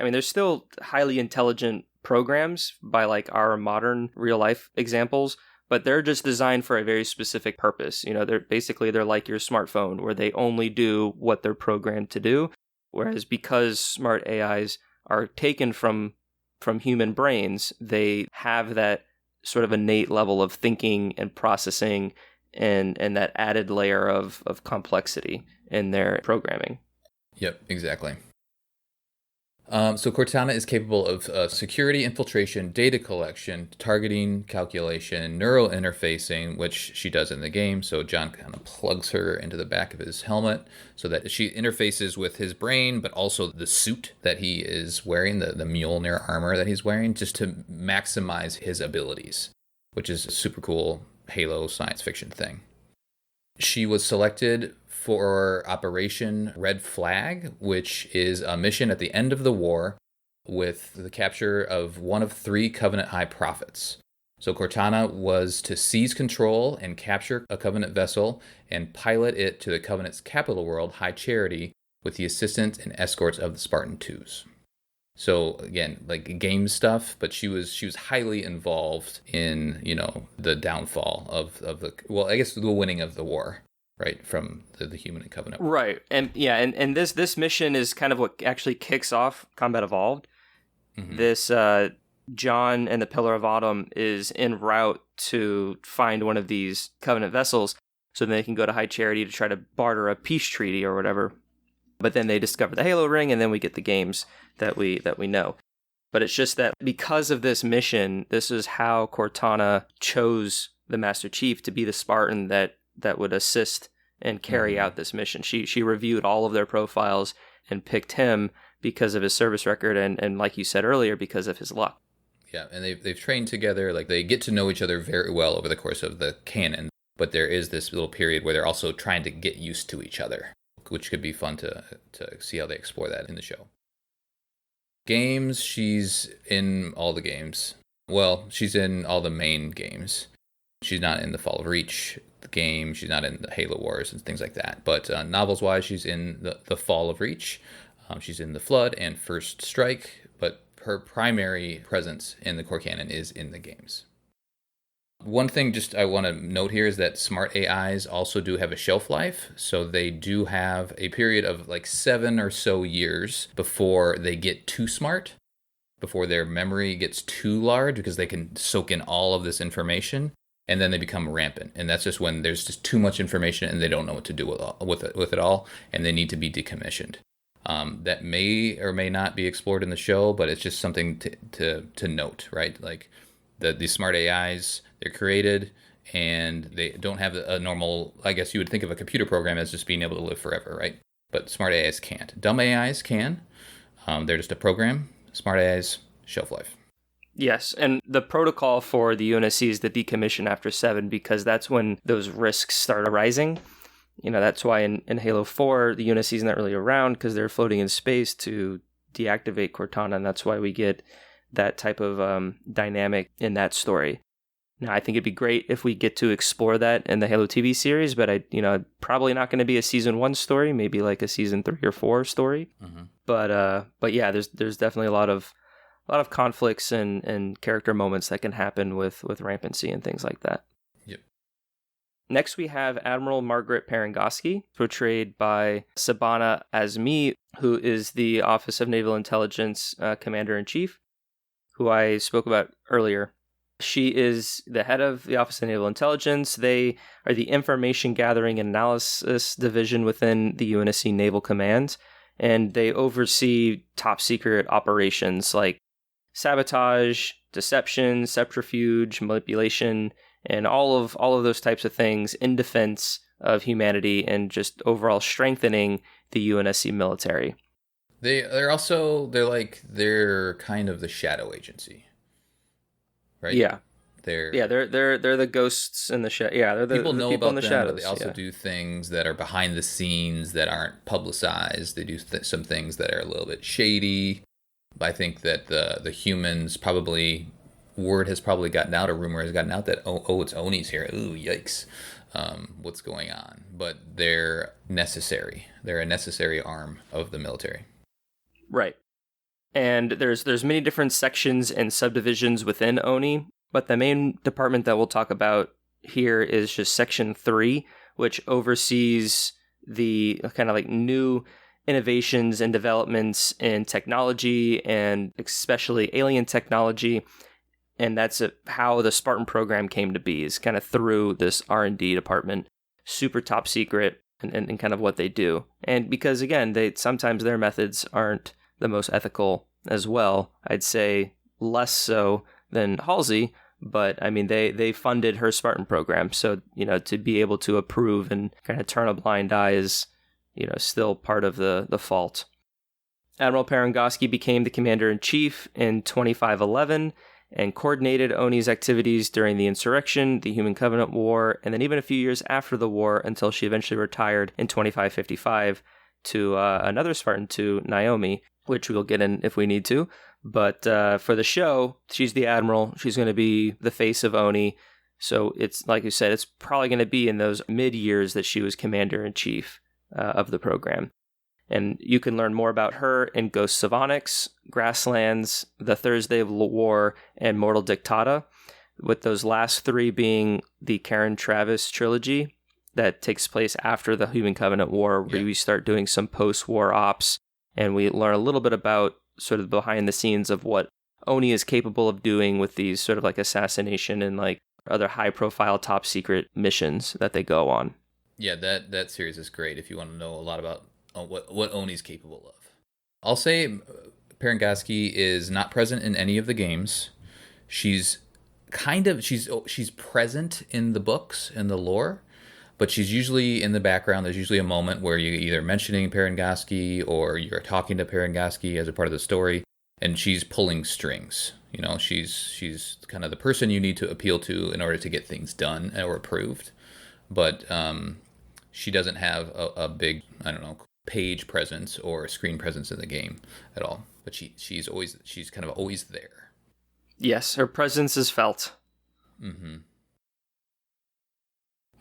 I mean, there's still highly intelligent programs by like our modern real life examples, but they're just designed for a very specific purpose. They're like your smartphone, where they only do what they're programmed to do. Whereas because smart AIs are taken from human brains, they have that sort of innate level of thinking and processing and that added layer of complexity in their programming.
Yep, exactly. So Cortana is capable of security infiltration, data collection, targeting, calculation, neural interfacing, which she does in the game. So John kind of plugs her into the back of his helmet so that she interfaces with his brain, but also the suit that he is wearing, the Mjolnir armor that he's wearing, just to maximize his abilities, which is a super cool Halo science fiction thing. She was selected for Operation Red Flag, which is a mission at the end of the war with the capture of one of 3 Covenant High Prophets. So Cortana was to seize control and capture a Covenant vessel and pilot it to the Covenant's capital world, High Charity, with the assistance and escorts of the Spartan 2s. So again, like game stuff, but she was highly involved in, the downfall of the, well, I guess the winning of the war. Right, from the human and Covenant.
Right, and this mission is kind of what actually kicks off Combat Evolved. Mm-hmm. This John and the Pillar of Autumn is en route to find one of these Covenant vessels, so they can go to High Charity to try to barter a peace treaty or whatever. But then they discover the Halo ring, and then we get the games that we know. But it's just that because of this mission, this is how Cortana chose the Master Chief to be the Spartan that would assist and carry out this mission. She reviewed all of their profiles and picked him because of his service record and like you said earlier, because of his luck.
Yeah, and they've trained together. Like they get to know each other very well over the course of the canon. But there is this little period where they're also trying to get used to each other, which could be fun to see how they explore that in the show. Games, she's in all the games. Well, she's in all the main games. She's not in the Fall of Reach game. She's not in the Halo Wars and things like that. But novels-wise, she's in the Fall of Reach. She's in the Flood and First Strike. But her primary presence in the Core Canon is in the games. One thing just I want to note here is that smart AIs also do have a shelf life. So they do have a period of like 7 or so years before they get too smart, before their memory gets too large because they can soak in all of this information. And then they become rampant. And that's just when there's just too much information and they don't know what to do with it all. And they need to be decommissioned. That may or may not be explored in the show, but it's just something to note, right? Like these smart AIs, they're created and they don't have a normal, I guess you would think of a computer program as just being able to live forever, right? But smart AIs can't. Dumb AIs can. They're just a program. Smart AIs, shelf life.
Yes, and the protocol for the UNSC is to decommission after 7 because that's when those risks start arising. that's why in Halo 4, the UNSC is not really around because they're floating in space to deactivate Cortana, and that's why we get that type of dynamic in that story. Now, I think it'd be great if we get to explore that in the Halo TV series, but probably not going to be a season 1 story, maybe like a season 3 or 4 story. Mm-hmm. But yeah, there's definitely a lot of conflicts and character moments that can happen with rampancy and things like that.
Yep.
Next, we have Admiral Margaret Parangoski, portrayed by Sabana Azmi, who is the Office of Naval Intelligence Commander-in-Chief, who I spoke about earlier. She is the head of the Office of Naval Intelligence. They are the Information Gathering and Analysis Division within the UNSC Naval Command, and they oversee top secret operations like sabotage, deception, subterfuge, manipulation, and all of those types of things in defense of humanity and just overall strengthening the UNSC military.
They're kind of the shadow agency. Right?
Yeah.
They're
the ghosts in the shadow. Yeah, they're the
people know
people
about
in the
them,
shadows.
But they also do things that are behind the scenes that aren't publicized. They do some things that are a little bit shady. I think that the humans probably word has probably gotten out, a rumor has gotten out that it's Oni's here. Ooh, yikes! What's going on? But they're necessary. They're a necessary arm of the military.
Right. And there's many different sections and subdivisions within ONI, but the main department that we'll talk about here is just Section 3, which oversees the kind of like new innovations and developments in technology and especially alien technology. And that's how the Spartan program came to be, is kind of through this R&D department, super top secret, and kind of what they do. And because, again, sometimes their methods aren't the most ethical as well. I'd say less so than Halsey, but I mean, they funded her Spartan program. So, to be able to approve and kind of turn a blind eye is, still part of the fault. Admiral Parangoski became the commander-in-chief in 2511 and coordinated ONI's activities during the insurrection, the Human Covenant War, and then even a few years after the war until she eventually retired in 2555 to another Spartan, to Naomi, which we'll get in if we need to. But for the show, she's the admiral. She's going to be the face of ONI. So it's, like you said, it's probably going to be in those mid-years that she was commander-in-chief of the program. And you can learn more about her in Ghosts of Onyx, Grasslands, The Thursday of War, and Mortal Dictata, with those last 3 being the Karen Travis trilogy that takes place after the Human Covenant War, where we start doing some post-war ops, and we learn a little bit about sort of behind the scenes of what ONI is capable of doing with these sort of like assassination and like other high-profile top-secret missions that they go on.
Yeah, that series is great if you want to know a lot about what Oni's capable of. I'll say Parangoski is not present in any of the games. She's present in the books and the lore, but she's usually in the background. There's usually a moment where you're either mentioning Parangoski or you're talking to Parangoski as a part of the story, and she's pulling strings. She's kind of the person you need to appeal to in order to get things done or approved. But she doesn't have a big, page presence or screen presence in the game at all. But she's kind of always there.
Yes, her presence is felt.
Mm-hmm.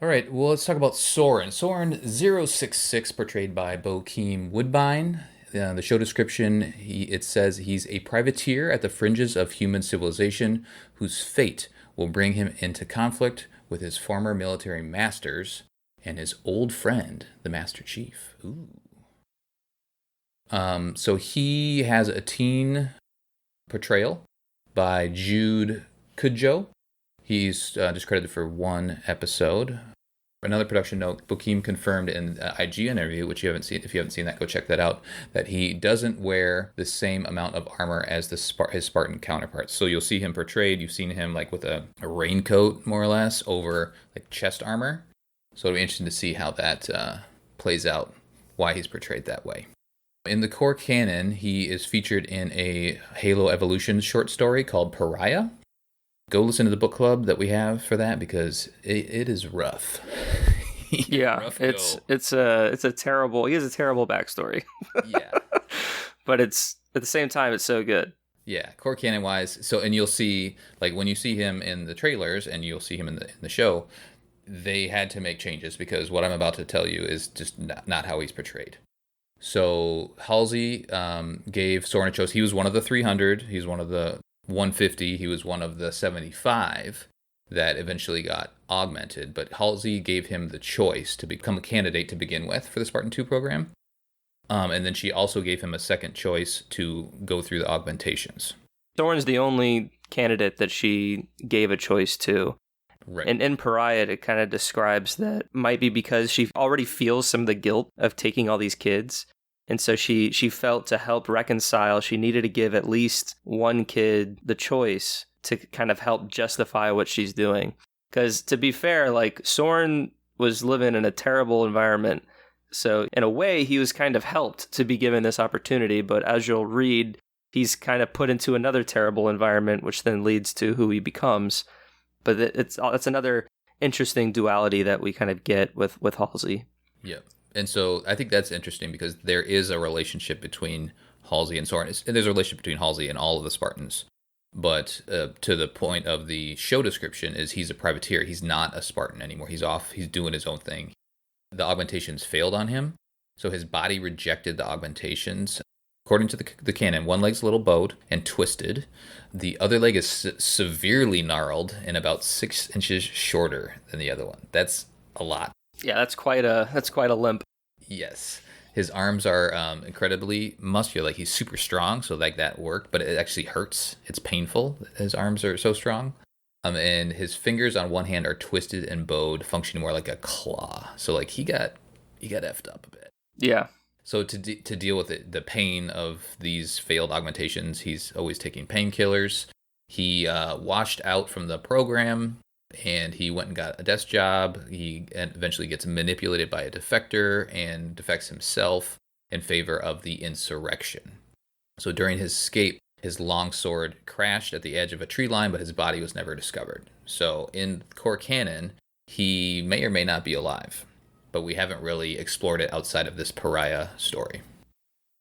All right, well, let's talk about Soren. Soren 066, portrayed by Bokeem Woodbine. The show description, it says he's a privateer at the fringes of human civilization whose fate will bring him into conflict with his former military masters and his old friend, the Master Chief. Ooh. So he has a teen portrayal by Jude Kudjoe. He's just credited for 1 episode. Another production note, Bokeem confirmed in an IG interview, which you haven't seen. If you haven't seen that, go check that out, that he doesn't wear the same amount of armor as his Spartan counterparts. So you'll see him portrayed. You've seen him like with a raincoat, more or less, over like chest armor. So it'll be interesting to see how that plays out, why he's portrayed that way. In the Core Canon, he is featured in a Halo Evolution short story called Pariah. Go listen to the book club that we have for that, because it is rough.
Yeah,
Rough
it's
go.
it's a terrible. He has a terrible backstory,
Yeah.
but it's at the same time it's so good.
Yeah, core canon wise. So, and you'll see, like, when you see him in the trailers and you'll see him in the show, they had to make changes because what I'm about to tell you is just not how he's portrayed. So, Halsey gave Soren a choice. He was one of the 300, he's one of the 150, he was one of the 75 that eventually got augmented. But Halsey gave him the choice to become a candidate to begin with for the Spartan 2 program. And then she also gave him a second choice to go through the augmentations.
Soren's the only candidate that she gave a choice to.
Right.
And in Pariah, it kind of describes that might be because she already feels some of the guilt of taking all these kids. And so she felt to help reconcile, she needed to give at least one kid the choice to kind of help justify what she's doing. Because to be fair, like Soren was living in a terrible environment. So in a way, he was kind of helped to be given this opportunity. But as you'll read, he's kind of put into another terrible environment, which then leads to who he becomes. But it's another interesting duality that we kind of get with Halsey.
Yeah. And so I think that's interesting because there is a relationship between Halsey and Soren. And there's a relationship between Halsey and all of the Spartans. But to the point of the show description is he's a privateer. He's not a Spartan anymore. He's off. He's doing his own thing. The augmentations failed on him. So his body rejected the augmentations. According to the canon, one leg's a little bowed and twisted. The other leg is severely gnarled and about 6 inches shorter than the other one. That's a lot.
Yeah, that's quite a limp.
Yes. His arms are incredibly muscular. Like he's super strong, so like that worked, but it actually hurts. It's painful. His arms are so strong. And his fingers on one hand are twisted and bowed, functioning more like a claw. So like he got effed up a bit.
Yeah.
So to deal with the pain of these failed augmentations, he's always taking painkillers. He washed out from the program, and he went and got a desk job. He eventually gets manipulated by a defector and defects himself in favor of the insurrection. So during his escape, his long sword crashed at the edge of a tree line, but his body was never discovered. So in Core Canon, he may or may not be alive, but we haven't really explored it outside of this Pariah story.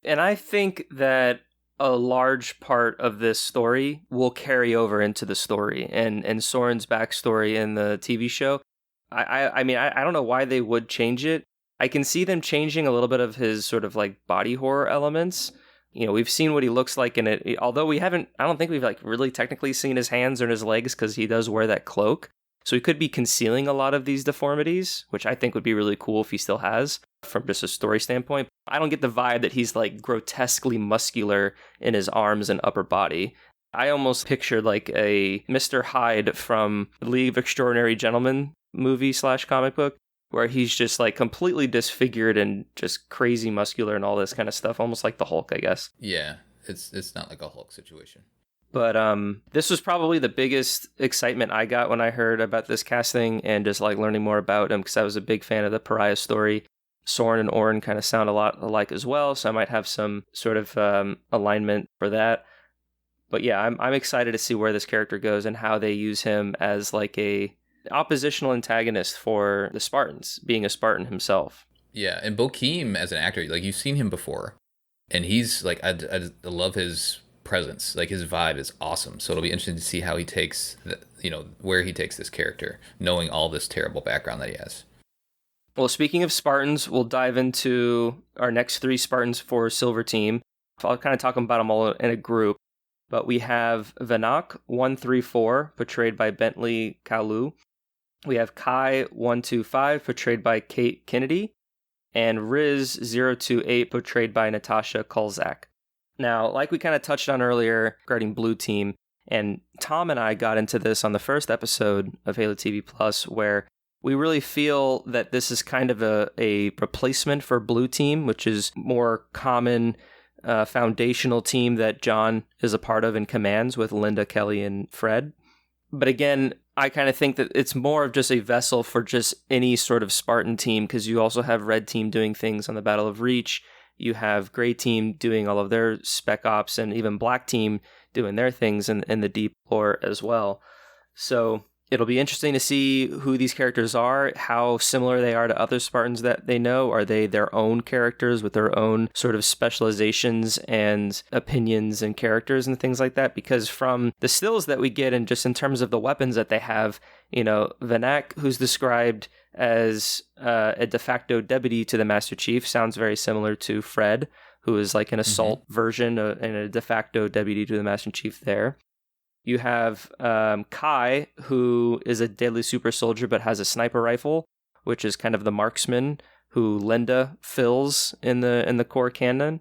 And I think that a large part of this story will carry over into the story and Soren's backstory in the TV show. I mean, I don't know why they would change it. I can see them changing a little bit of his sort of like body horror elements. You know, we've seen what he looks like in it, although I don't think we've like really technically seen his hands or his legs because he does wear that cloak. So he could be concealing a lot of these deformities, which I think would be really cool if he still has from just a story standpoint. I don't get the vibe that he's like grotesquely muscular in his arms and upper body. I almost pictured like a Mr. Hyde from League of Extraordinary Gentlemen movie / comic book, where he's just like completely disfigured and just crazy muscular and all this kind of stuff, almost like the Hulk, I guess.
Yeah, it's not like a Hulk situation.
But this was probably the biggest excitement I got when I heard about this casting and just like learning more about him because I was a big fan of the Pariah story. Soren and Oran kind of sound a lot alike as well, so I might have some sort of alignment for that. But yeah, I'm excited to see where this character goes and how they use him as like a oppositional antagonist for the Spartans, being a Spartan himself.
Yeah, and Bokeem as an actor, like you've seen him before, and he's like I love his presence. Like his vibe is awesome. So it'll be interesting to see how he takes where he takes this character, knowing all this terrible background that he has.
Well, speaking of Spartans, we'll dive into our next 3 Spartans for Silver Team. I'll kind of talk about them all in a group. But we have Vanak 134, portrayed by Bentley Kalu. We have Kai 125, portrayed by Kate Kennedy. And Riz 028, portrayed by Natasha Kolzak. Now, like we kind of touched on earlier regarding Blue Team, and Tom and I got into this on the first episode of Halo TV Plus, where we really feel that this is kind of a replacement for Blue Team, which is more common foundational team that John is a part of and commands with Linda, Kelly, and Fred. But again, I kind of think that it's more of just a vessel for just any sort of Spartan team, because you also have Red Team doing things on the Battle of Reach. You have Gray Team doing all of their spec ops, and even Black Team doing their things in the deep lore as well. So It'll be interesting to see who these characters are, how similar they are to other Spartans that they know. Are they their own characters with their own sort of specializations and opinions and characters and things like that? Because from the stills that we get and just in terms of the weapons that they have, Vanak, who's described as a de facto deputy to the Master Chief, sounds very similar to Fred, who is like an assault version and a de facto deputy to the Master Chief there. You have Kai, who is a deadly super soldier but has a sniper rifle, which is kind of the marksman who Linda fills in the core canon.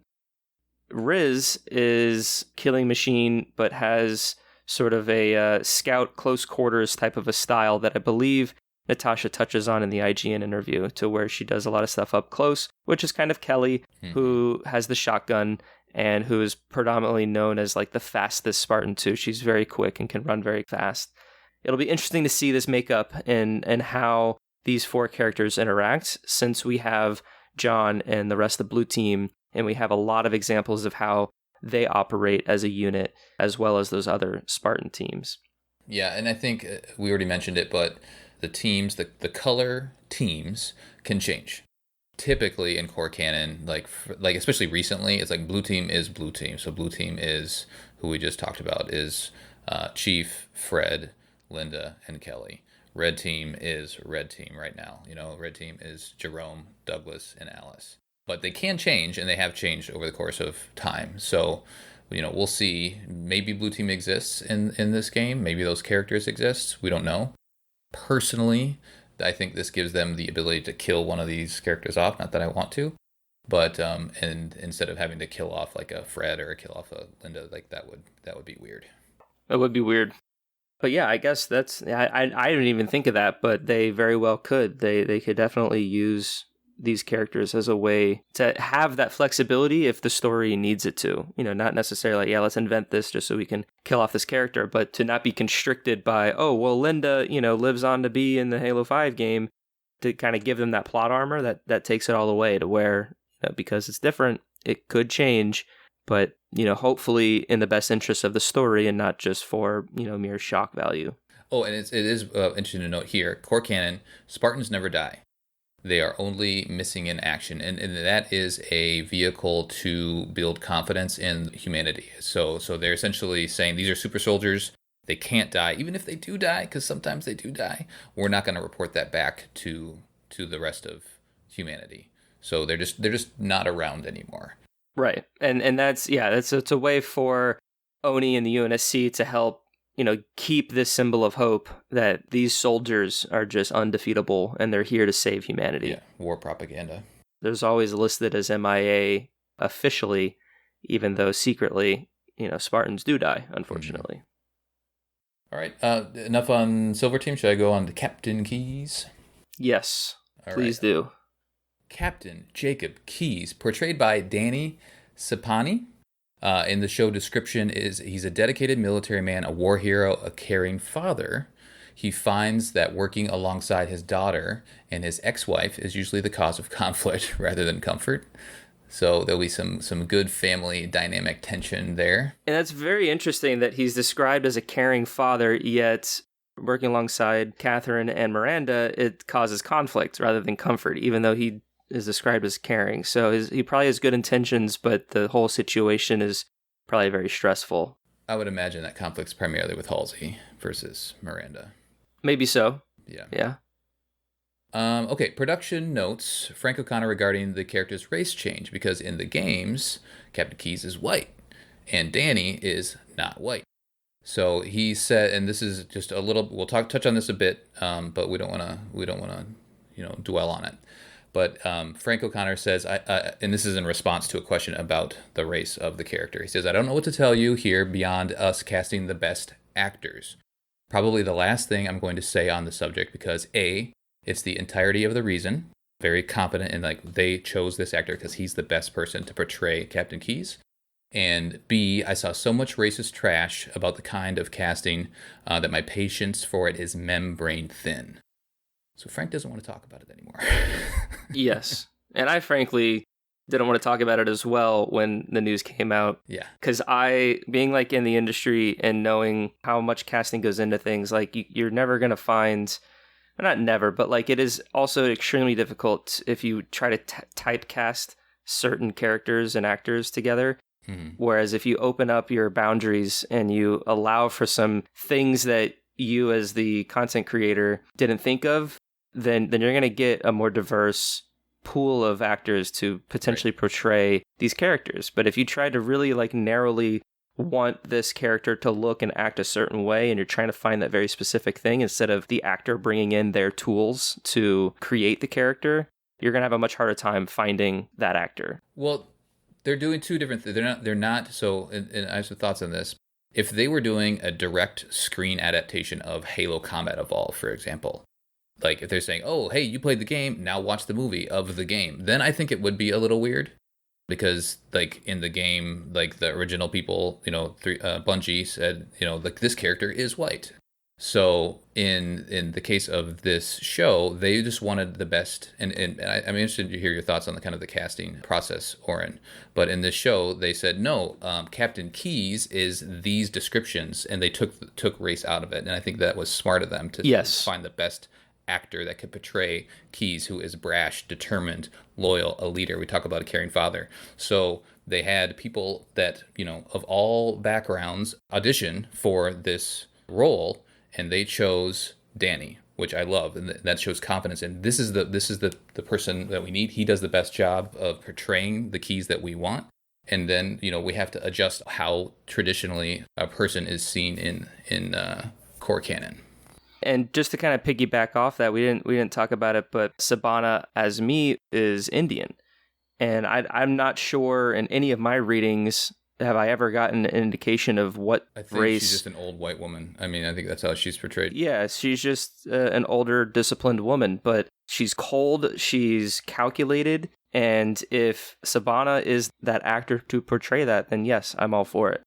Riz is killing machine but has sort of a scout close quarters type of a style that I believe Natasha touches on in the IGN interview, to where she does a lot of stuff up close, which is kind of Kelly, who has the shotgun and who is predominantly known as like the fastest Spartan too. She's very quick and can run very fast. It'll be interesting to see this makeup and how these four characters interact, since we have John and the rest of the blue team, and we have a lot of examples of how they operate as a unit, as well as those other Spartan teams.
Yeah, and I think we already mentioned it, but the teams, the color teams can change. Typically in Core Canon, like especially recently, it's like blue team is blue team. So blue team is who we just talked about, is Chief, Fred, Linda, and Kelly. Red team is red team right now. Red team is Jerome, Douglas, and Alice. But they can change, and they have changed over the course of time. So, we'll see. Maybe blue team exists in this game. Maybe those characters exist. We don't know. Personally, I think this gives them the ability to kill one of these characters off. Not that I want to, but and instead of having to kill off like a Fred or kill off a Linda, like that would be weird.
It would be weird. But yeah, I guess I didn't even think of that, but they very well could. They could definitely use these characters as a way to have that flexibility if the story needs it to. Not necessarily, let's invent this just so we can kill off this character, but to not be constricted by, Linda, lives on to be in the Halo 5 game, to kind of give them that plot armor that takes it all away, to where, because it's different, it could change, but, hopefully in the best interest of the story and not just for, mere shock value.
Oh, and it is interesting to note here, Core Canon, Spartans never die. They are only missing in action, and that is a vehicle to build confidence in humanity. So they're essentially saying these are super soldiers. They can't die, even if they do die, because sometimes they do die. We're not going to report that back to the rest of humanity. So they're just not around anymore.
Right, and it's a way for Oni and the UNSC to help keep this symbol of hope that these soldiers are just undefeatable and they're here to save humanity.
Yeah, war propaganda.
There's always listed as MIA officially, even though secretly, Spartans do die, unfortunately.
All right, enough on Silver Team. Should I go on to Captain Keyes?
Yes, please do.
Captain Jacob Keyes, portrayed by Danny Sapani. In the show description, he's a dedicated military man, a war hero, a caring father. He finds that working alongside his daughter and his ex-wife is usually the cause of conflict rather than comfort. So there'll be some good family dynamic tension there. And
that's very interesting that he's described as a caring father, yet working alongside Catherine and Miranda, it causes conflict rather than comfort, even though he is described as caring. So he probably has good intentions, but the whole situation is probably very stressful.
I would imagine that conflict's primarily with Halsey versus Miranda.
Maybe so.
Yeah. Okay, production notes. Frank O'Connor regarding the character's race change, because in the games, Captain Keyes is white, and Danny is not white. So he said, and this is just a little. We'll touch on this a bit, but we don't want to, dwell on it. But Frank O'Connor says, and this is in response to a question about the race of the character. He says, "I don't know what to tell you here beyond us casting the best actors. Probably the last thing I'm going to say on the subject, because A, it's the entirety of the reason. Very confident in they chose this actor because he's the best person to portray Captain Keyes. And B, I saw so much racist trash about the kind of casting that my patience for it is membrane thin." So Frank doesn't want to talk about it anymore.
Yes. And I frankly didn't want to talk about it as well when the news came out.
Yeah.
Because being like in the industry and knowing how much casting goes into things, like you're never going to find, not never, but like it is also extremely difficult if you try to typecast certain characters and actors together.
Mm-hmm.
Whereas if you open up your boundaries and you allow for some things that you as the content creator didn't think of, then you're going to get a more diverse pool of actors to potentially portray these characters. But if you try to really like narrowly want this character to look and act a certain way, and you're trying to find that very specific thing instead of the actor bringing in their tools to create the character, you're going to have a much harder time finding that actor.
Well, they're doing two different things. They're not. So, and I have some thoughts on this. If they were doing a direct screen adaptation of Halo Combat Evolved, for example, like if they're saying, "Oh, hey, you played the game, now watch the movie of the game," then I think it would be a little weird, because like in the game, like the original people, Bungie said, like this character is white. So in the case of this show, they just wanted the best, and I'm interested to hear your thoughts on the kind of the casting process, Oran. But in this show, they said no, Captain Keyes is these descriptions, and they took race out of it, and I think that was smart of them to find the best actor that could portray Keyes, who is brash, determined, loyal, a leader. We talk about a caring father. So they had people that of all backgrounds audition for this role. And they chose Danny, which I love, and that shows confidence. And this is the person that we need. He does the best job of portraying the Keyes that we want. And then we have to adjust how traditionally a person is seen in Core Canon.
And just to kind of piggyback off that, we didn't talk about it, but Sabana Azmi is Indian, and I'm not sure in any of my readings have I ever gotten an indication of what
I think
race.
She's just an old white woman. I mean, I think that's how she's portrayed.
Yeah, she's just an older, disciplined woman, but she's cold, she's calculated, and if Sabana is that actor to portray that, then yes, I'm all for it.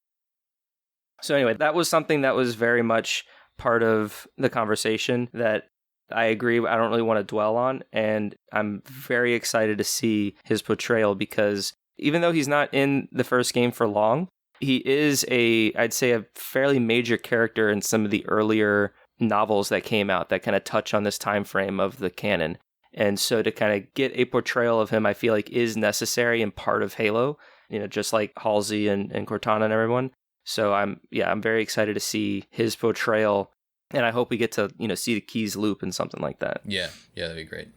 So anyway, that was something that was very much part of the conversation that I agree I don't really want to dwell on, and I'm very excited to see his portrayal, because even though he's not in the first game for long, he is I'd say a fairly major character in some of the earlier novels that came out that kind of touch on this time frame of the canon. And so to kind of get a portrayal of him, I feel like is necessary and part of Halo, just like Halsey and Cortana and everyone. So I'm very excited to see his portrayal, and I hope we get to, see the Keyes loop and something like that.
Yeah, that'd be great.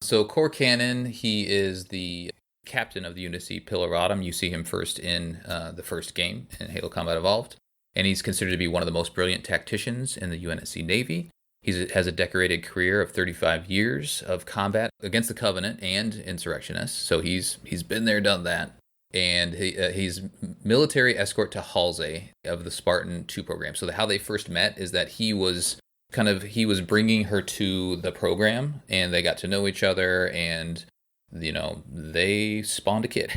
So Core Canon, he is the captain of the UNSC Pillarodum. You see him first in the first game in Halo Combat Evolved, and he's considered to be one of the most brilliant tacticians in the UNSC Navy. He has a decorated career of 35 years of combat against the Covenant and insurrectionists, so he's been there, done that. And he's military escort to Halsey of the Spartan 2 program. So how they first met is that he was bringing her to the program, and they got to know each other, and they spawned a kid.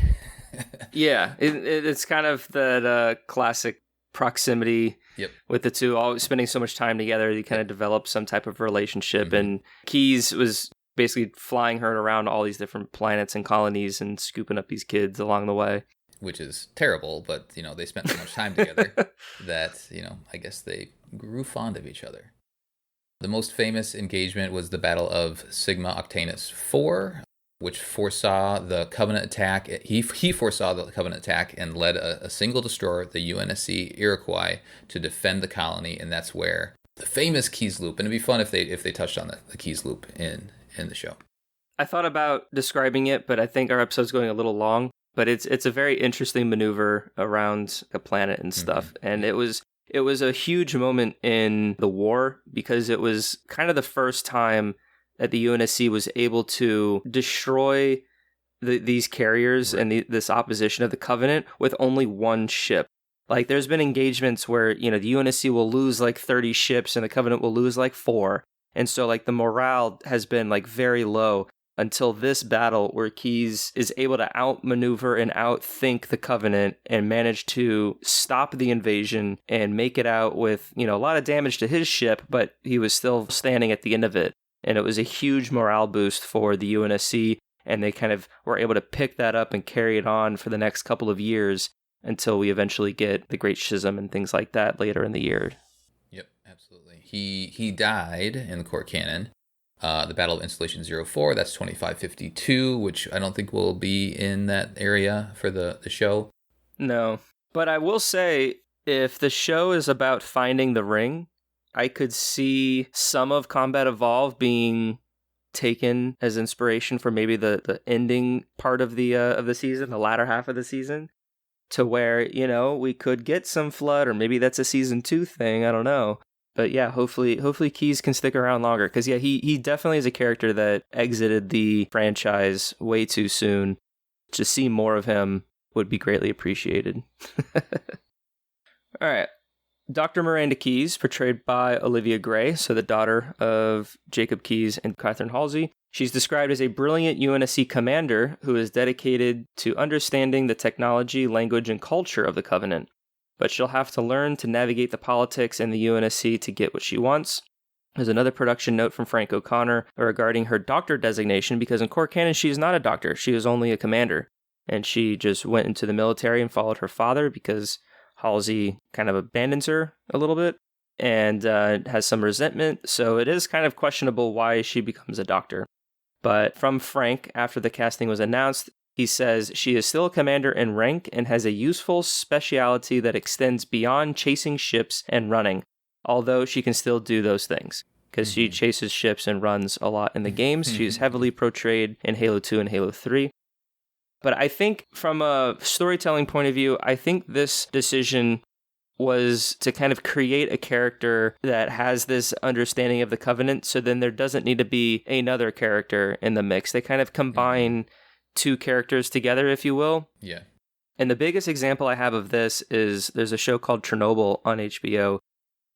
Yeah, it's kind of that classic proximity.
Yep.
With the two, always spending so much time together, you kind of develop some type of relationship. Mm-hmm. And Keyes was basically flying her around all these different planets and colonies and scooping up these kids along the way.
Which is terrible, but, they spent so much time together that, I guess they grew fond of each other. The most famous engagement was the Battle of Sigma Octanus 4, which foresaw the Covenant attack. He foresaw the Covenant attack and led a single destroyer, the UNSC Iroquois, to defend the colony, and that's where the famous Keyes loop. And it'd be fun if they touched on the Keyes loop in the show.
I thought about describing it, but I think our episode's going a little long. But it's a very interesting maneuver around a planet and stuff, mm-hmm. And it was a huge moment in the war, because it was kind of the first time that the UNSC was able to destroy these carriers, right, and this opposition of the Covenant with only one ship. Like, there's been engagements where, the UNSC will lose like 30 ships and the Covenant will lose like 4. And so like the morale has been like very low until this battle, where Keyes is able to outmaneuver and outthink the Covenant and manage to stop the invasion and make it out with, a lot of damage to his ship, but he was still standing at the end of it. And it was a huge morale boost for the UNSC. and they kind of were able to pick that up and carry it on for the next couple of years until we eventually get the Great Schism and things like that later in the year.
Yep, absolutely. He died in the Core Canon. The Battle of Installation 04, that's 2552, which I don't think will be in that area for the show.
No, but I will say, if the show is about finding the ring, I could see some of Combat Evolve being taken as inspiration for maybe the ending part of the season, the latter half of the season, to where, we could get some Flood, or maybe that's a season 2 thing, I don't know. But yeah, hopefully Keyes can stick around longer, because yeah, he definitely is a character that exited the franchise way too soon. To see more of him would be greatly appreciated. All right. Dr. Miranda Keyes, portrayed by Olivia Gray, so the daughter of Jacob Keyes and Catherine Halsey. She's described as a brilliant UNSC commander who is dedicated to understanding the technology, language, and culture of the Covenant. But she'll have to learn to navigate the politics in the UNSC to get what she wants. There's another production note from Frank O'Connor regarding her doctor designation, because in Core Canon, she is not a doctor. She is only a commander. And she just went into the military and followed her father because Halsey kind of abandons her a little bit and has some resentment. So it is kind of questionable why she becomes a doctor. But from Frank, after the casting was announced, he says she is still a commander in rank and has a useful speciality that extends beyond chasing ships and running, although she can still do those things because she chases ships and runs a lot in the games. She's heavily portrayed in Halo 2 and Halo 3. But I think from a storytelling point of view, I think this decision was to kind of create a character that has this understanding of the Covenant, so then there doesn't need to be another character in the mix. They kind of combine two characters together, if you will.
Yeah.
And the biggest example I have of this is there's a show called Chernobyl on HBO,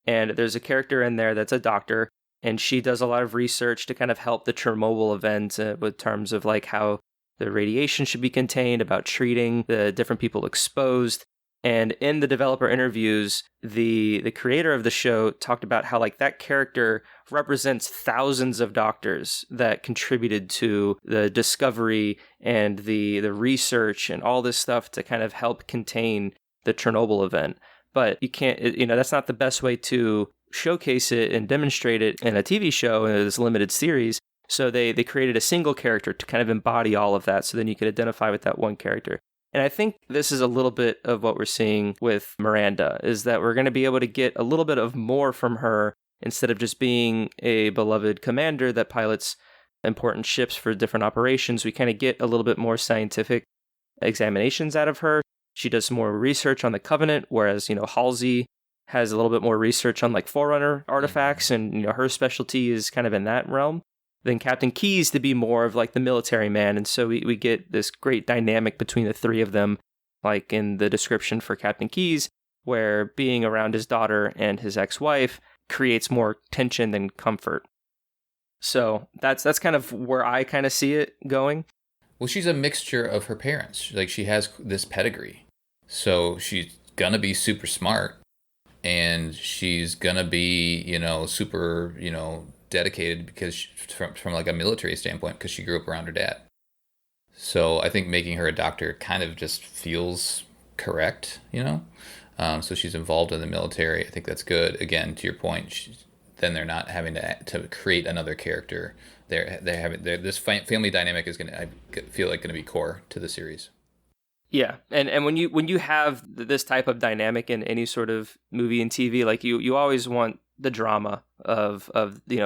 and there's a character in there that's a doctor, and she does a lot of research to kind of help the Chernobyl event with terms of like how the radiation should be contained, about treating the different people exposed. And in the developer interviews, the creator of the show talked about how like that character represents thousands of doctors that contributed to the discovery and the research and all this stuff to kind of help contain the Chernobyl event. But you can't, that's not the best way to showcase it and demonstrate it in a TV show in this limited series. So they created a single character to kind of embody all of that, so then you could identify with that one character. And I think this is a little bit of what we're seeing with Miranda, is that we're going to be able to get a little bit of more from her instead of just being a beloved commander that pilots important ships for different operations. We kind of get a little bit more scientific examinations out of her. She does more research on the Covenant, whereas, Halsey has a little bit more research on like Forerunner artifacts, and, her specialty is kind of in that realm. Then Captain Keyes to be more of like the military man. And so we get this great dynamic between the three of them, like in the description for Captain Keyes, where being around his daughter and his ex-wife creates more tension than comfort. So that's kind of where I kind of see it going.
Well, she's a mixture of her parents. Like, she has this pedigree. So she's going to be super smart, and she's going to be, super, dedicated because from like a military standpoint, because she grew up around her dad. So I think making her a doctor kind of just feels correct, so she's involved in the military. I think that's good. Again, to your point, then they're not having to create another character. This family dynamic is I feel like going to be core to the series.
Yeah, and when you have this type of dynamic in any sort of movie and TV, like you always want the drama of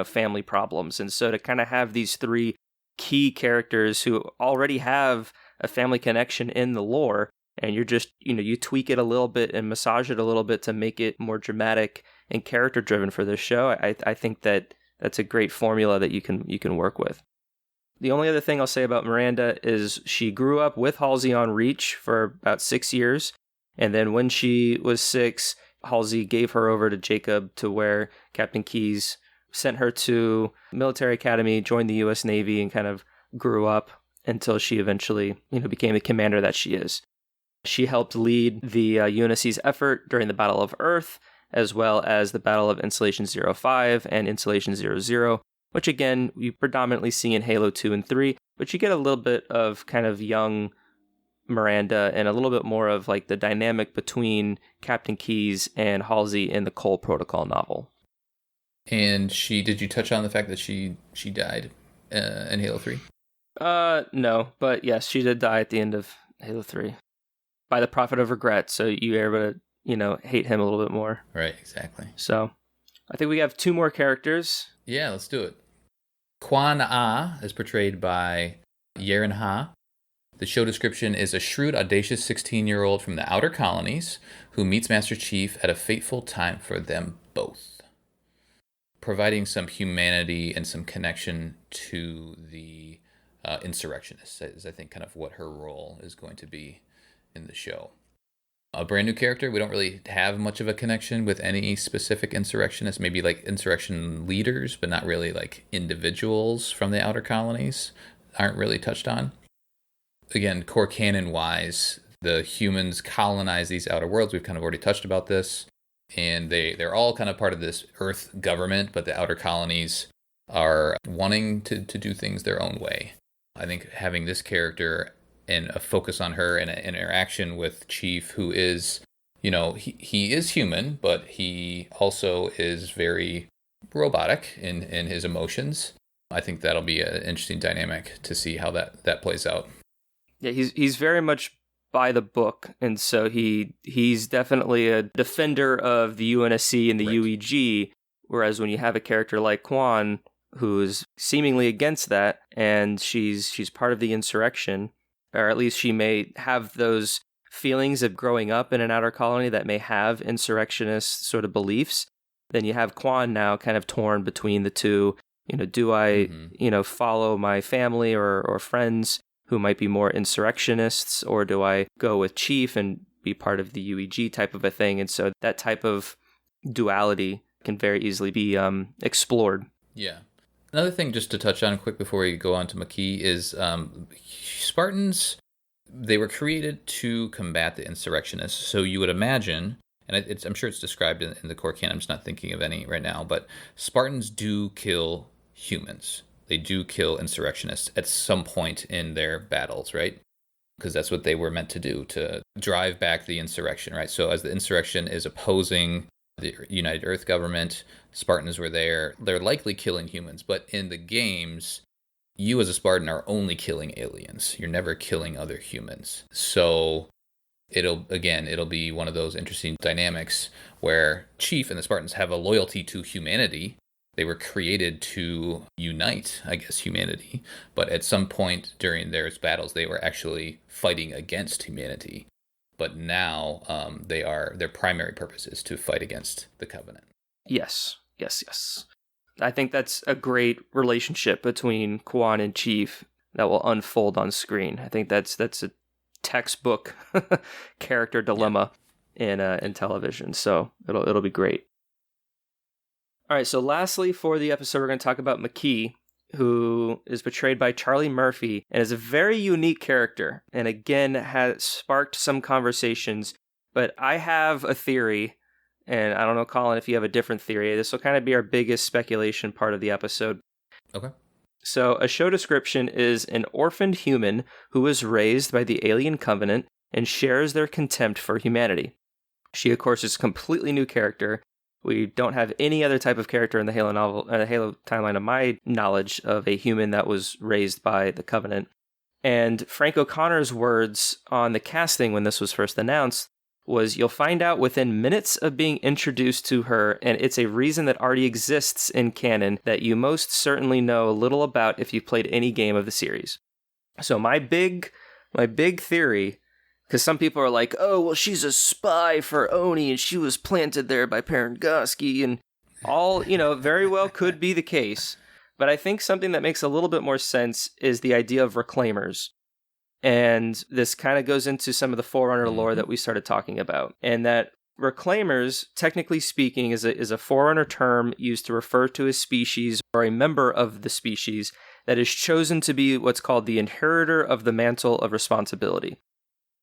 family problems, and so to kind of have these three key characters who already have a family connection in the lore, and you're just you tweak it a little bit and massage it a little bit to make it more dramatic and character driven for this show. I think that's a great formula that you can work with. The only other thing I'll say about Miranda is she grew up with Halsey on Reach for about 6 years, and then when she was 6, Halsey gave her over to Jacob, to where Captain Keyes sent her to military academy, joined the U.S. Navy, and kind of grew up until she eventually, became the commander that she is. She helped lead the UNSC's effort during the Battle of Earth, as well as the Battle of Installation 05 and Installation 00, which again, you predominantly see in Halo 2 and 3, but you get a little bit of kind of young Miranda and a little bit more of like the dynamic between Captain Keyes and Halsey in the Cole Protocol novel.
And did you touch on the fact that she died in Halo 3?
No, but yes, she did die at the end of Halo 3 by the Prophet of Regret, so you are able to, hate him a little bit more.
Right, exactly.
So, I think we have 2 more characters.
Yeah, let's do it. Quan Ah is portrayed by Yaren Ha. The show description is a shrewd, audacious 16-year-old from the Outer Colonies who meets Master Chief at a fateful time for them both, providing some humanity and some connection to the insurrectionists, is I think kind of what her role is going to be in the show. A brand new character. We don't really have much of a connection with any specific insurrectionists, maybe like insurrection leaders, but not really like individuals from the Outer Colonies aren't really touched on. Again, core canon wise, the humans colonize these outer worlds. We've kind of already touched about this. And they're all kind of part of this Earth government, but the outer colonies are wanting to do things their own way. I think having this character and a focus on her and an interaction with Chief, who is, he is human, but he also is very robotic in his emotions. I think that'll be an interesting dynamic to see how that plays out.
Yeah, he's very much by the book, and so he's definitely a defender of the UNSC and the
Right.
UEG, whereas when you have a character like Quan, who's seemingly against that, and she's part of the insurrection, or at least she may have those feelings of growing up in an outer colony that may have insurrectionist sort of beliefs, then you have Quan now kind of torn between the two. Do I, follow my family or friends who might be more insurrectionists, or do I go with Chief and be part of the UEG type of a thing? And so that type of duality can very easily be explored.
Yeah. Another thing just to touch on quick before we go on to Makee is Spartans, they were created to combat the insurrectionists. So you would imagine, and I'm sure it's described in the core canon, I'm just not thinking of any right now, but Spartans do kill humans. They do kill insurrectionists at some point in their battles, right? Because that's what they were meant to do, to drive back the insurrection, right? So as the insurrection is opposing the United Earth government, Spartans were there. They're likely killing humans, but in the games, you as a Spartan are only killing aliens. You're never killing other humans. So it'll be one of those interesting dynamics where Chief and the Spartans have a loyalty to humanity. They were created to unite, I guess, humanity. But at some point during their battles, they were actually fighting against humanity. But now their primary purpose is to fight against the Covenant.
Yes. I think that's a great relationship between Quan and Chief that will unfold on screen. I think that's a textbook character dilemma in television. So it'll be great. All right, so lastly for the episode, we're going to talk about Makee, who is portrayed by Charlie Murphy and is a very unique character, and again has sparked some conversations. But I have a theory, and I don't know, Colin, if you have a different theory. This will kind of be our biggest speculation part of the episode.
Okay.
So a show description is an orphaned human who was raised by the alien covenant and shares their contempt for humanity. She, of course, is a completely new character. We don't have any other type of character in the Halo novel, Halo timeline, of my knowledge, of a human that was raised by the Covenant. And Frank O'Connor's words on the casting when this was first announced was, "You'll find out within minutes of being introduced to her, and it's a reason that already exists in canon that you most certainly know little about if you've played any game of the series." So my big theory, because some people are like, oh, well, she's a spy for Oni, and she was planted there by Parangosky, and all, very well could be the case. But I think something that makes a little bit more sense is the idea of reclaimers. And this kind of goes into some of the Forerunner lore that we started talking about. And that reclaimers, technically speaking, is a Forerunner term used to refer to a species or a member of the species that is chosen to be what's called the inheritor of the mantle of responsibility.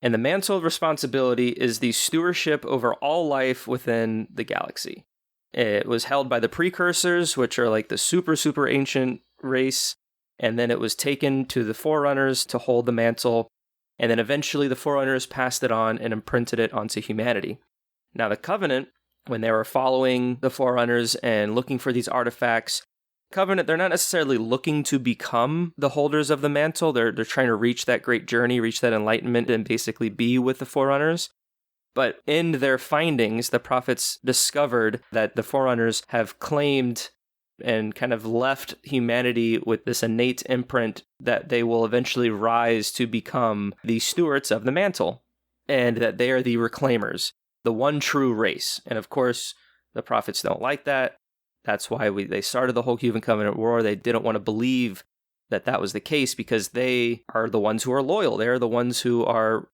And the mantle of responsibility is the stewardship over all life within the galaxy. It was held by the precursors, which are like the super, super ancient race. And then it was taken to the Forerunners to hold the mantle. And then eventually the Forerunners passed it on and imprinted it onto humanity. Now the Covenant, when they were following the Forerunners and looking for these artifacts, Covenant, they're not necessarily looking to become the holders of the mantle. They're trying to reach that great journey, reach that enlightenment, and basically be with the Forerunners. But in their findings, the prophets discovered that the Forerunners have claimed and kind of left humanity with this innate imprint that they will eventually rise to become the stewards of the mantle, and that they are the reclaimers, the one true race. And of course, the prophets don't like that. That's why they started the whole Cuban Covenant War. They didn't want to believe that that was the case because they are the ones who are loyal. They're the ones who are,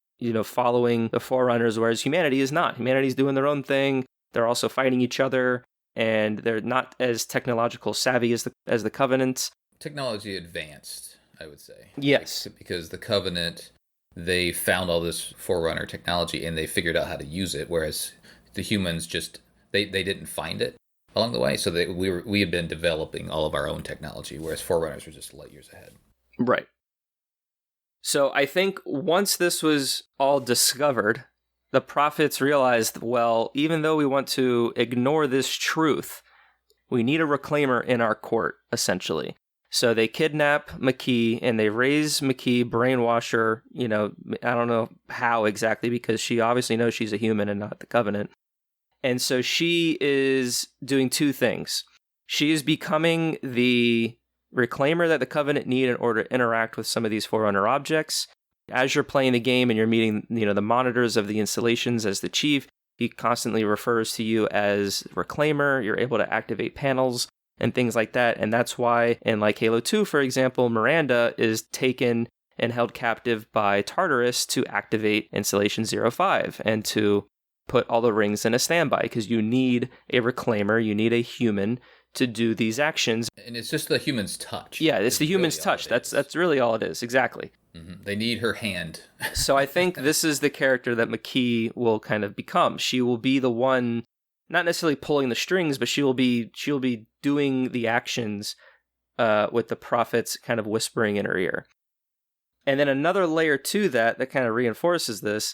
following the Forerunners, whereas humanity is not. Humanity's doing their own thing. They're also fighting each other, and they're not as technological savvy as the Covenant.
Technology advanced, I would say.
Yes.
Because the Covenant, they found all this Forerunner technology and they figured out how to use it, whereas the humans just, they didn't find it along the way. So we had been developing all of our own technology, whereas Forerunners were just light years ahead.
Right. So I think once this was all discovered, the prophets realized, well, even though we want to ignore this truth, we need a reclaimer in our court, essentially. So they kidnap McKee and they raise McKee, brainwash her, I don't know how exactly, because she obviously knows she's a human and not the Covenant. And so she is doing two things. She is becoming the reclaimer that the Covenant need in order to interact with some of these Forerunner objects. As you're playing the game and you're meeting, the monitors of the installations as the chief, he constantly refers to you as reclaimer. You're able to activate panels and things like that. And that's why in like Halo 2, for example, Miranda is taken and held captive by Tartarus to activate Installation 05 and to put all the rings in a standby, because you need a reclaimer, you need a human to do these actions.
And it's just the human's touch.
Yeah, it's the human's touch. That's really all it is. Exactly.
Mm-hmm. They need her hand.
So I think this is the character that McKee will kind of become. She will be the one, not necessarily pulling the strings, but she'll be doing the actions with the prophets kind of whispering in her ear. And then another layer to that kind of reinforces this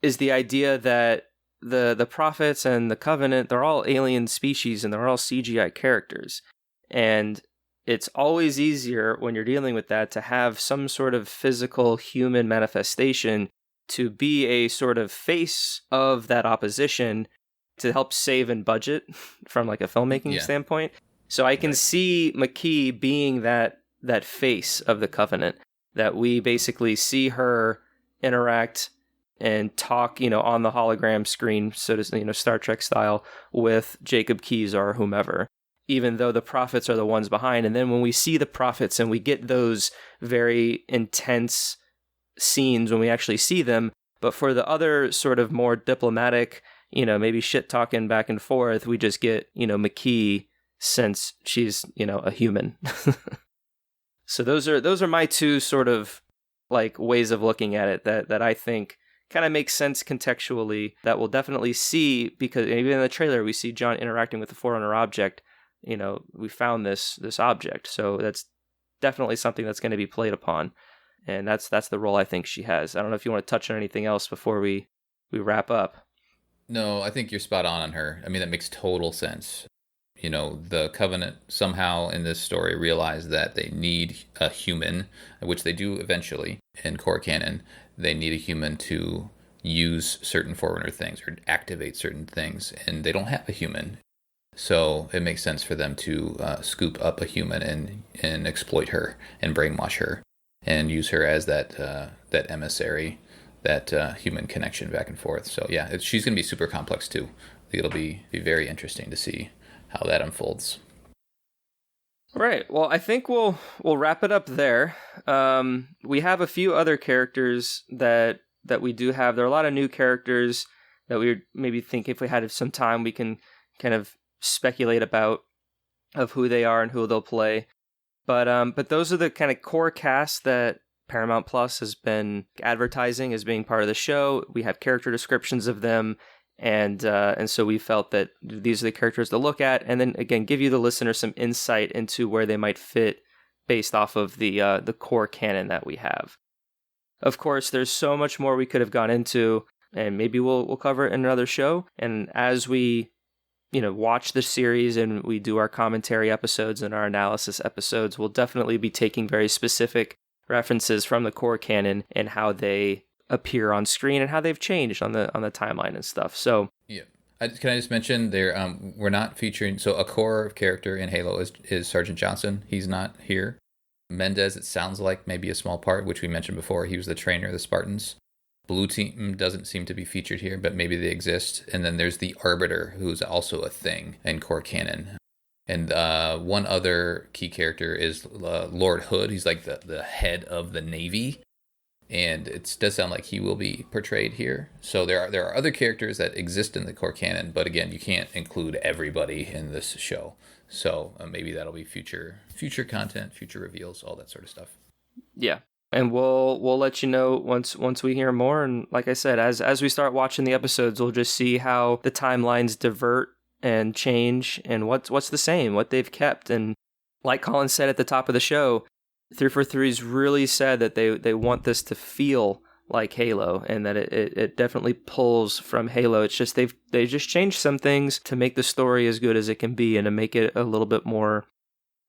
is the idea that the prophets and the Covenant, they're all alien species and they're all CGI characters. And it's always easier when you're dealing with that to have some sort of physical human manifestation to be a sort of face of that opposition to help save in budget from like a filmmaking standpoint. So I can see McKee being that face of the Covenant, that we basically see her interact and talk, on the hologram screen, so to, Star Trek style, with Jacob Keyes or whomever, even though the prophets are the ones behind. And then when we see the prophets and we get those very intense scenes when we actually see them, but for the other sort of more diplomatic, maybe shit talking back and forth, we just get, McKee, since she's, a human. So those are my two sort of like ways of looking at it that I think kind of makes sense contextually, that we'll definitely see, because even in the trailer we see John interacting with the Forerunner object. We found this object, so that's definitely something that's going to be played upon, and that's the role I think she has. I don't know if you want to touch on anything else before we wrap up.
No, I think you're spot on her. I mean, that makes total sense. The Covenant somehow in this story realized that they need a human, which they do eventually in Core Canon. They need a human to use certain Forerunner things or activate certain things, and they don't have a human. So it makes sense for them to scoop up a human and exploit her and brainwash her and use her as that emissary, that human connection back and forth. So yeah, she's going to be super complex too. I think it'll be very interesting to see how that unfolds.
Right. Well, I think we'll wrap it up there. We have a few other characters that we do have. There are a lot of new characters that we maybe think if we had some time we can kind of speculate about of who they are and who they'll play. But those are the kind of core cast that Paramount Plus has been advertising as being part of the show. We have character descriptions of them, And so we felt that these are the characters to look at, and then again give you the listener some insight into where they might fit based off of the core canon that we have. Of course, there's so much more we could have gone into, and maybe we'll cover it in another show. And as we watch the series and we do our commentary episodes and our analysis episodes, we'll definitely be taking very specific references from the core canon and how they appear on screen and how they've changed on the timeline and stuff. So
yeah, can I just mention there? We're not featuring. So a core character in Halo is Sergeant Johnson. He's not here. Mendez, it sounds like maybe a small part, which we mentioned before. He was the trainer of the Spartans. Blue Team doesn't seem to be featured here, but maybe they exist. And then there's the Arbiter, who's also a thing in core canon. And one other key character is Lord Hood. He's like the head of the Navy. And it does sound like he will be portrayed here. So there are other characters that exist in the core canon, but again, you can't include everybody in this show. So maybe that'll be future content, future reveals, all that sort of stuff.
Yeah, and we'll let you know once we hear more. And like I said, as we start watching the episodes, we'll just see how the timelines divert and change, and what's the same, what they've kept. And like Colin said at the top of the show, 343's really said that they want this to feel like Halo, and that it definitely pulls from Halo. It's just they just changed some things to make the story as good as it can be, and to make it a little bit more,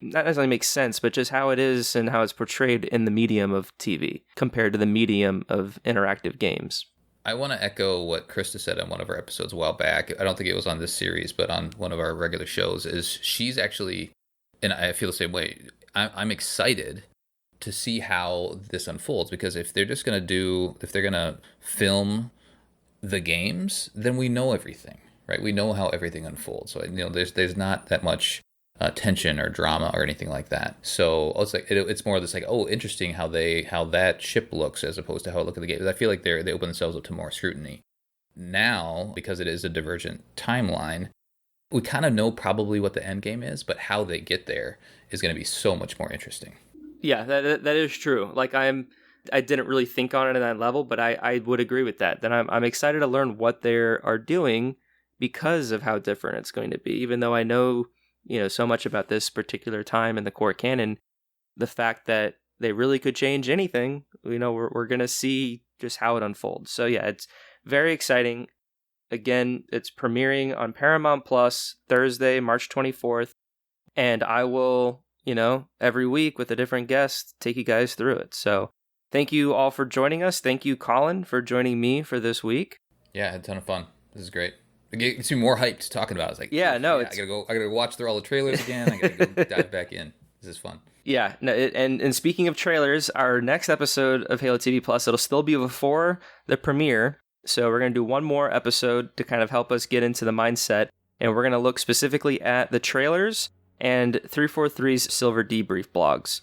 not necessarily make sense, but just how it is and how it's portrayed in the medium of TV compared to the medium of interactive games.
I want to echo what Krista said on one of our episodes a while back. I don't think it was on this series, but on one of our regular shows, is she's actually, and I feel the same way, I'm excited to see how this unfolds, because if they're going to film the games, then we know everything, right? We know how everything unfolds. So there's not that much tension or drama or anything like that. So it's like it's more of this like, oh, interesting how that ship looks as opposed to how it looked at the game. I feel like they open themselves up to more scrutiny now, because it is a divergent timeline. We kind of know probably what the end game is, but how they get there is going to be so much more interesting.
Yeah, that is true. Like I didn't really think on it at that level, but I would agree with that. Then I'm excited to learn what they are doing because of how different it's going to be. Even though I know so much about this particular time in the core canon, the fact that they really could change anything, we're going to see just how it unfolds. So yeah, it's very exciting. Again, it's premiering on Paramount Plus Thursday, March 24th, and I will, every week with a different guest, take you guys through it. So thank you all for joining us. Thank you, Colin, for joining me for this week.
Yeah, I had a ton of fun. This is great. It gets me more hyped talking about it. It's like, I gotta watch through all the trailers again. I gotta go dive back in. This is fun.
Yeah, no, and speaking of trailers, our next episode of Halo TV Plus, it'll still be before the premiere. So we're going to do one more episode to kind of help us get into the mindset. And we're going to look specifically at the trailers and 343's Silver Debrief blogs.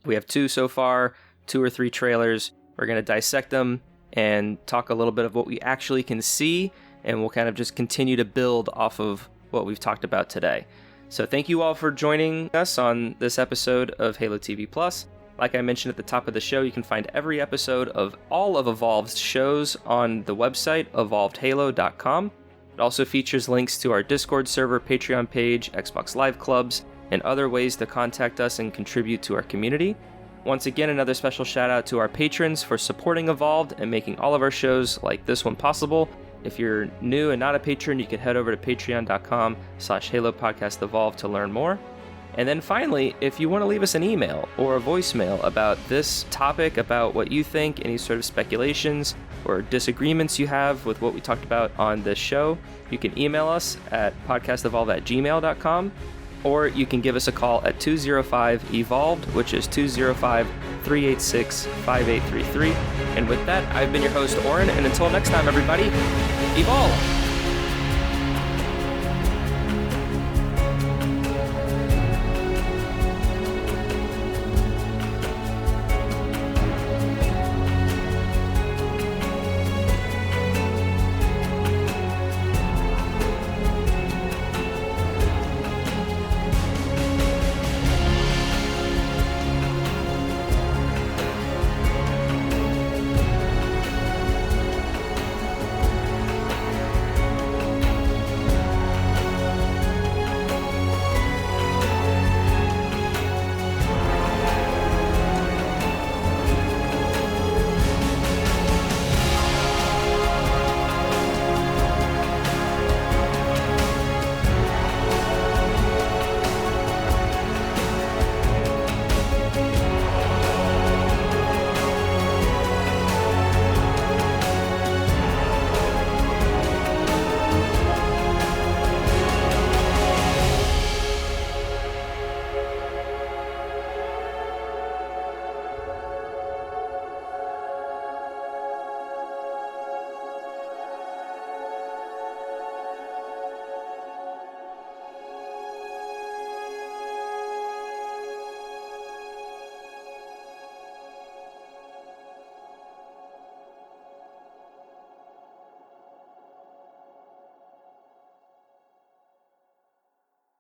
We have 2 so far, 2 or 3 trailers. We're going to dissect them and talk a little bit of what we actually can see. And we'll kind of just continue to build off of what we've talked about today. So thank you all for joining us on this episode of Halo TV Plus. Like I mentioned at the top of the show, you can find every episode of all of Evolved's shows on the website, evolvedhalo.com. It also features links to our Discord server, Patreon page, Xbox Live clubs, and other ways to contact us and contribute to our community. Once again, another special shout out to our patrons for supporting Evolved and making all of our shows like this one possible. If you're new and not a patron, you can head over to patreon.com/Halo Podcast Evolved to learn more. And then finally, if you want to leave us an email or a voicemail about this topic, about what you think, any sort of speculations or disagreements you have with what we talked about on this show, you can email us at podcastevolve@gmail.com, or you can give us a call at 205-EVOLVED, which is 205-386-5833. And with that, I've been your host, Oran, and until next time, everybody, evolve!